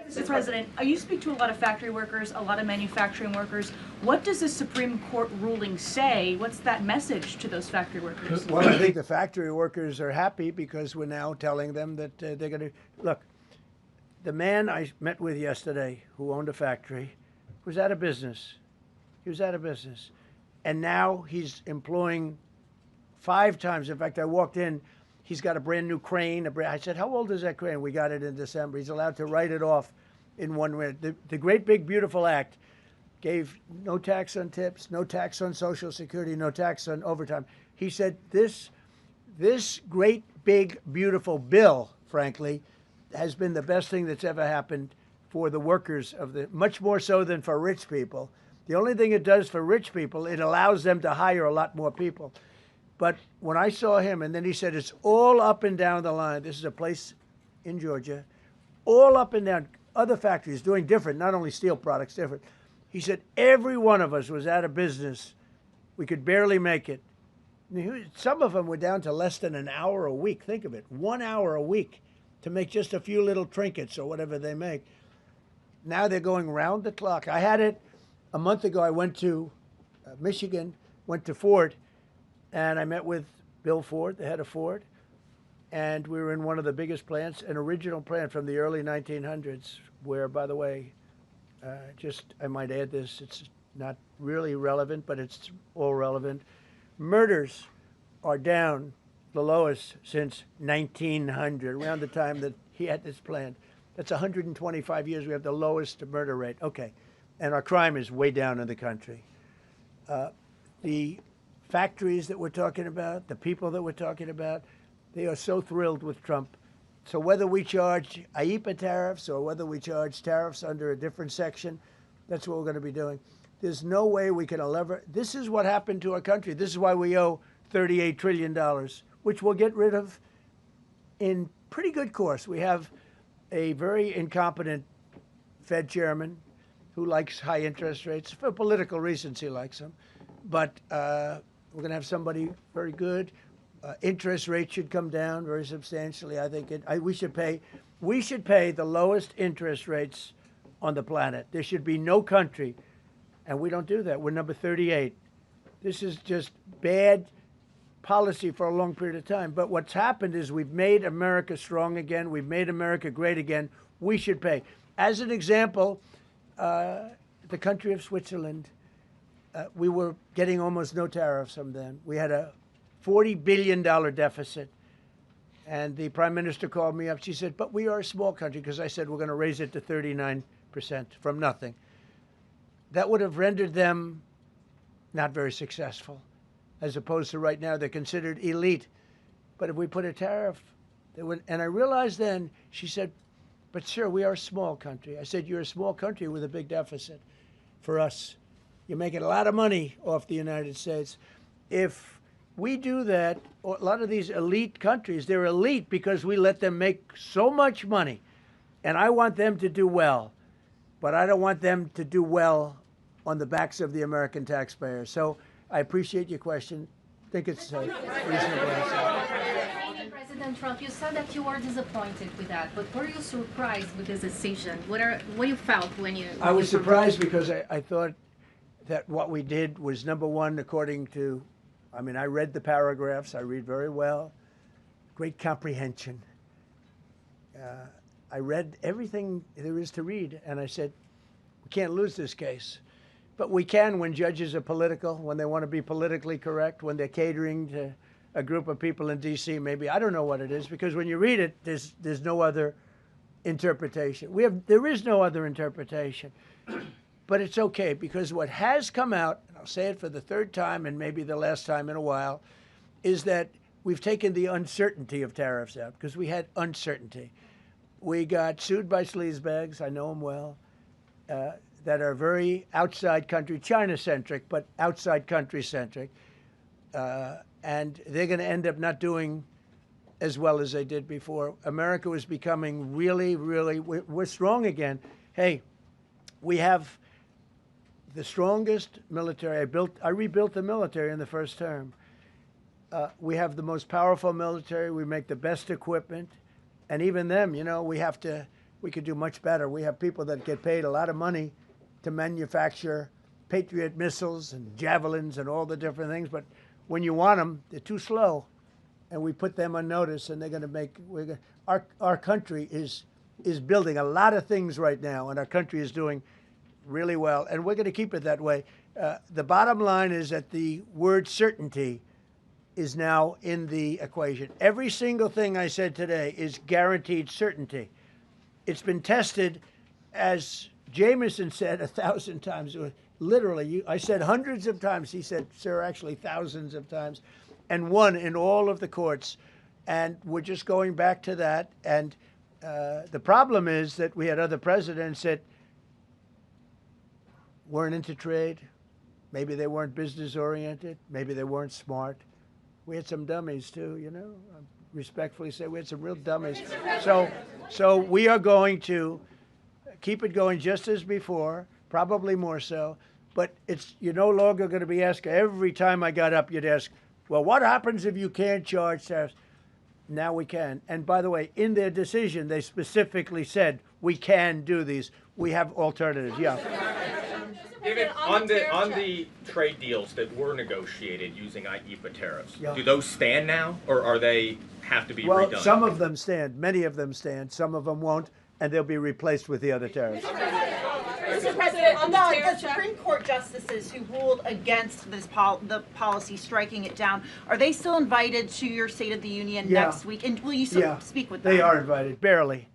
Mr. President, you speak to a lot of factory workers, a lot of manufacturing workers. What does the Supreme Court ruling say? What's that message to those factory workers? Well, I think the factory workers are happy because we're now telling them that they're going to look. The man I met with yesterday who owned a factory was out of business. He was out of business. And now he's employing 5 times. In fact, I walked in, he's got a brand new crane. I said, how old is that crane? We got it in December. He's allowed to write it off in 1 minute. The Great Big Beautiful Act gave no tax on tips, no tax on Social Security, no tax on overtime. He said this great big beautiful bill, frankly, has been the best thing that's ever happened for the workers of the, much more so than for rich people. The only thing it does for rich people, it allows them to hire a lot more people. But when I saw him, and then he said, it's all up and down the line. This is a place in Georgia, all up and down, other factories doing different, not only steel products, different. He said, every one of us was out of business. We could barely make it. Some of them were down to less than an hour a week. Think of it, 1 hour a week to make just a few little trinkets or whatever they make. Now they're going round the clock. I had it a month ago. I went to Michigan, went to Ford, and I met with Bill Ford, the head of Ford, and we were in one of the biggest plants, an original plant from the early 1900s, where, by the way, I might add this, it's not really relevant, but it's all relevant. Murders are down the lowest since 1900, around the time that he had this plant. That's 125 years. We have the lowest murder rate. Okay. And our crime is way down in the country. The factories that we're talking about, the people that we're talking about, they are so thrilled with Trump. So whether we charge IEEPA tariffs or whether we charge tariffs under a different section, that's what we're going to be doing. There's no way we can lever. This is what happened to our country. This is why we owe $38 trillion, which we'll get rid of in pretty good course. We have a very incompetent Fed chairman who likes high interest rates. For political reasons, he likes them. But we're going to have somebody very good. Interest rates should come down very substantially. I think we should pay the lowest interest rates on the planet. There should be no country, and we don't do that. We're number 38. This is just bad policy for a long period of time. But what's happened is we've made America strong again. We've made America great again. We should pay. As an example, the country of Switzerland, we were getting almost no tariffs from them. We had a $40 billion deficit. And the prime minister called me up. She said, but we are a small country, because I said we're going to raise it to 39% from nothing. That would have rendered them not very successful, as opposed to right now they're considered elite. But if we put a tariff, they would, and I realized then, she said, but sir, we are a small country. I said, you're a small country with a big deficit. For us, you're making a lot of money off the United States. If we do that, a lot of these elite countries, they're elite because we let them make so much money. And I want them to do well, but I don't want them to do well on the backs of the American taxpayer. So I appreciate your question. I think it's a reasonable answer. President Trump, you said that you were disappointed with that, but were you surprised with this decision? What you felt when you... I was surprised because I thought that what we did was, number one, according to, I mean, I read the paragraphs. I read very well. Great comprehension. I read everything there is to read, and I said, we can't lose this case. But we can when judges are political, when they want to be politically correct, when they're catering to a group of people in D.C. maybe. I don't know what it is, because when you read it, there's no other interpretation. There is no other interpretation. But it's okay, because what has come out, and I'll say it for the third time and maybe the last time in a while, is that we've taken the uncertainty of tariffs out, because we had uncertainty. We got sued by sleazebags, I know them well, that are very outside country, China-centric, but outside country-centric. And they're going to end up not doing as well as they did before. America was becoming really, really, we're strong again. Hey, we have the strongest military. I rebuilt the military in the first term. We have the most powerful military. We make the best equipment, and even them, you know, we could do much better. We have people that get paid a lot of money to manufacture Patriot missiles and javelins and all the different things, but when you want them, they're too slow, and we put them on notice, and they're going to make. Our country is building a lot of things right now, and our country is doing really well, and we're going to keep it that way. The bottom line is that the word certainty is now in the equation. Every single thing I said today is guaranteed certainty. It's been tested, as Jameson said 1,000 times. Literally, I said hundreds of times. He said, sir, actually thousands of times, and won in all of the courts. And we're just going back to that. And the problem is that we had other presidents that weren't into trade. Maybe they weren't business oriented. Maybe they weren't smart. We had some dummies too, you know. I respectfully say we had some real dummies. So we are going to keep it going just as before, probably more so. But you're no longer going to be asked. Every time I got up, you'd ask, well, what happens if you can't charge tariffs? Now we can. And by the way, in their decision, they specifically said we can do these. We have alternatives. Yeah. David, on the trade deals that were negotiated using IEEPA tariffs, Yeah. do those stand now, or are they have to be Well, redone? some of them stand. Many of them stand. Some of them won't, and they'll be replaced with the other tariffs. Mr. President, on the Supreme Court justices who ruled against this the policy, striking it down, are they still invited to your State of the Union Yeah. next week? And will you speak with them? They are invited, barely.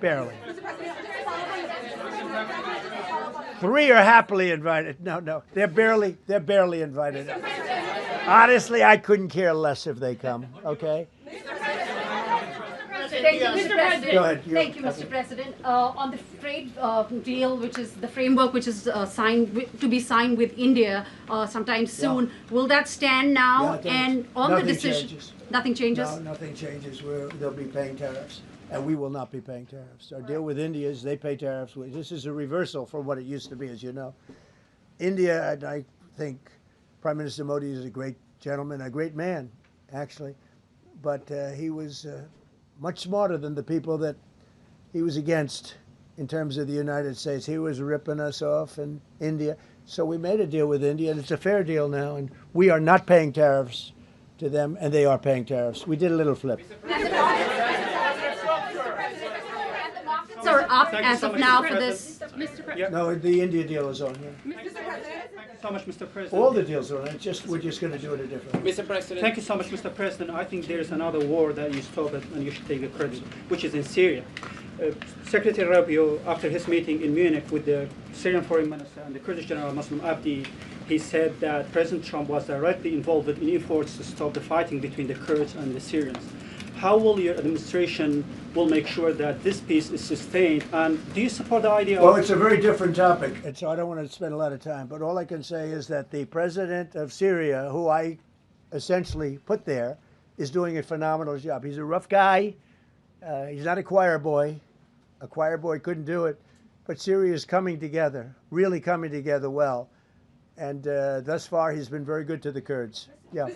Barely. 3 are happily invited. No, they're barely invited. Honestly, I couldn't care less if they come. Okay. Thank you, Mr. President. Go ahead. Thank you, Mr. President. On the trade deal, which is the framework which is to be signed with India sometime soon, will that stand now? Yeah, and on the nothing decision, changes. nothing changes. No, nothing changes. They'll be paying tariffs, and we will not be paying tariffs. Our deal with India is they pay tariffs. This is a reversal from what it used to be, as you know. India, and I think Prime Minister Modi is a great gentleman, a great man, actually, but he was much smarter than the people that he was against in terms of the United States. He was ripping us off in India. So we made a deal with India, and it's a fair deal now, and we are not paying tariffs to them, and they are paying tariffs. We did a little flip. Are up as of now for this. No, the India deal is on here. Thank you so much, Mr. President. All the deals are on it. We're just going to do it a different way. Mr. President. Thank you so much, Mr. President. I think there is another war that you stopped and you should take the credit, which is in Syria. Secretary Rubio, after his meeting in Munich with the Syrian Foreign Minister and the Kurdish General Muslim Abdi, he said that President Trump was directly involved in efforts to stop the fighting between the Kurds and the Syrians. How will your administration will make sure that this peace is sustained? And do you support the idea Well, of... it's a very different topic, and so I don't want to spend a lot of time, but all I can say is that the president of Syria, who I essentially put there, is doing a phenomenal job. He's a rough guy. He's not a choir boy. A choir boy couldn't do it. But Syria is coming together, really coming together well. And thus far, he's been very good to the Kurds. Yeah.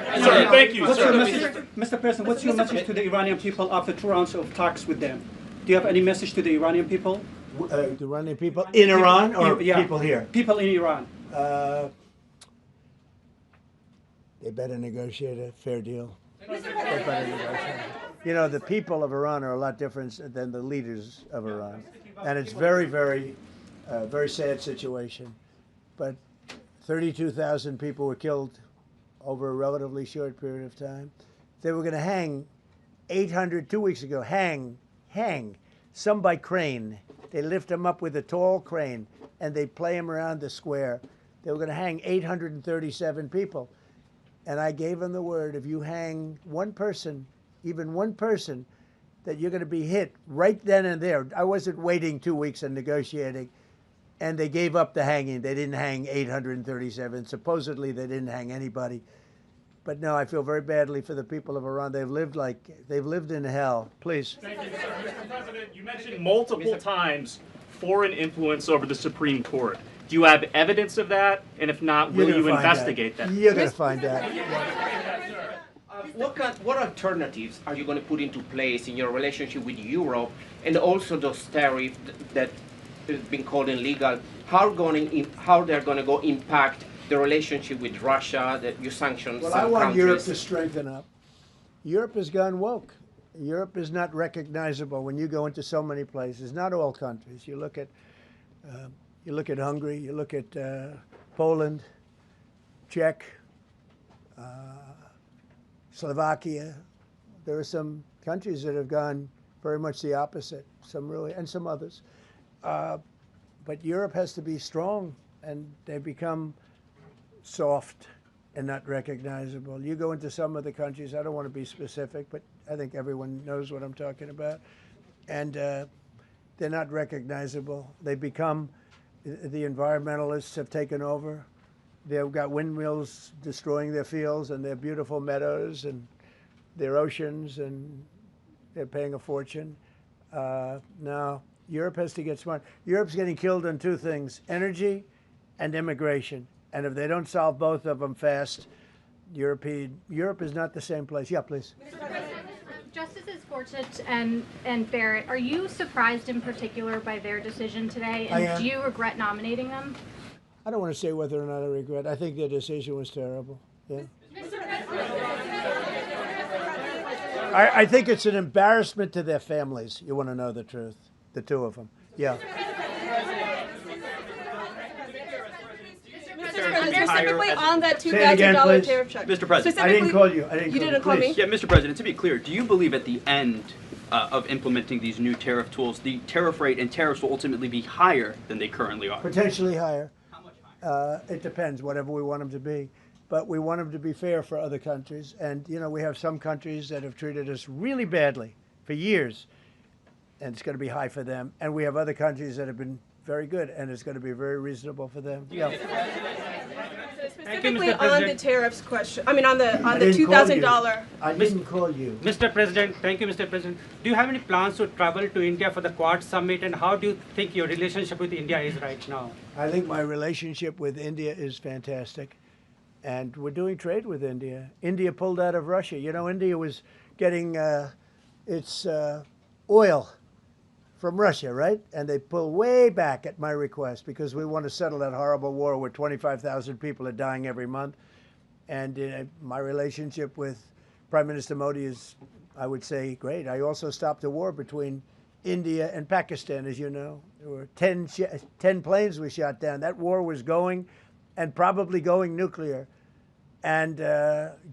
Sir, thank you. Mr. President, what's your message to the Iranian people after 2 rounds of talks with them? Do you have any message to the Iranian people? The Iranian people in Iran or people here? People in Iran. They better negotiate a fair deal. They better negotiate. You know, the people of Iran are a lot different than the leaders of Iran. And it's very, very, very sad situation. But 32,000 people were killed over a relatively short period of time. They were going to hang 800, 2 weeks ago, hang, some by crane. They lift them up with a tall crane, and they play them around the square. They were going to hang 837 people. And I gave them the word, if you hang one person, even one person, that you're going to be hit right then and there. I wasn't waiting 2 weeks and negotiating. And they gave up the hanging. They didn't hang 837. Supposedly, they didn't hang anybody. But no, I feel very badly for the people of Iran. They've lived in hell. Please. Thank you, Mr. President. You mentioned multiple times foreign influence over the Supreme Court. Do you have evidence of that? And if not, will you investigate that? You're going to find out. What alternatives are you going to put into place in your relationship with Europe, and also those tariffs that have been called illegal? How they're going to go impact the relationship with Russia that you sanctioned Well, some I want countries? Europe to strengthen up. Europe has gone woke. Europe is not recognizable when you go into so many places. Not all countries. You look at Hungary. You look at Poland, Czech, Slovakia. There are some countries that have gone very much the opposite. Some really, and some others. But Europe has to be strong, and they become soft and not recognizable. You go into some of the countries, I don't want to be specific, but I think everyone knows what I'm talking about, and they're not recognizable. They become, the environmentalists have taken over. They've got windmills destroying their fields and their beautiful meadows and their oceans, and they're paying a fortune. Now, Europe has to get smart. Europe's getting killed on two things, energy and immigration. And if they don't solve both of them fast, Europe is not the same place. Yeah, please. Justices Gorsuch and Barrett, are you surprised in particular by their decision today? I And am. do you regret nominating them? I don't want to say whether or not I regret. I think their decision was terrible. Yeah. I think it's an embarrassment to their families. You want to know the truth? The two of them. Yeah. Specifically on that Say it again, $2,000 please. tariff check. Mr. President. I didn't call you. You didn't call me? Yeah, Mr. President, to be clear, do you believe at the end of implementing these new tariff tools, the tariff rate and tariffs will ultimately be higher than they currently are? Potentially higher. How much higher? It depends, whatever we want them to be. But we want them to be fair for other countries. And, you know, we have some countries that have treated us really badly for years, and it's going to be high for them. And we have other countries that have been very good, and it's going to be very reasonable for them. Yeah. Specifically on the tariffs question, I mean on the $2,000. I didn't call you. Mr. President, thank you, Mr. President. Do you have any plans to travel to India for the Quad Summit, and how do you think your relationship with India is right now? I think my relationship with India is fantastic, and we're doing trade with India. India pulled out of Russia. You know, India was getting its oil from Russia, right? And they pull way back at my request because we want to settle that horrible war where 25,000 people are dying every month. And my relationship with Prime Minister Modi is, I would say, great. I also stopped a war between India and Pakistan, as you know. There were 10 planes we shot down. That war was going, and probably going nuclear. And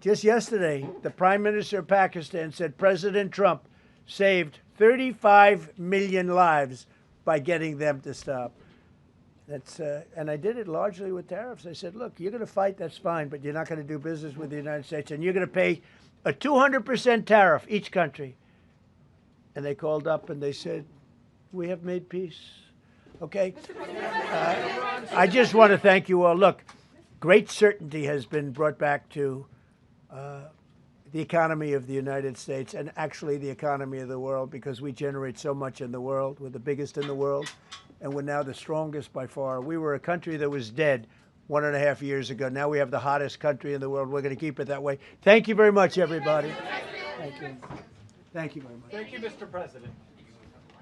just yesterday, the Prime Minister of Pakistan said President Trump saved 35 million lives by getting them to stop. That's and I did it largely with tariffs. I said, look, you're going to fight, that's fine, but you're not going to do business with the United States, and you're going to pay a 200% tariff, each country. And they called up and they said, we have made peace. Okay? I just want to thank you all. Look, great certainty has been brought back to the economy of the United States, and actually the economy of the world, because we generate so much in the world. We're the biggest in the world, and we're now the strongest by far. We were a country that was dead 1.5 years ago. Now we have the hottest country in the world. We're going to keep it that way. Thank you very much, everybody. Thank you. Thank you very much. Thank you, Mr. President.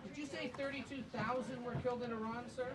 Did you say 32,000 were killed in Iran, sir?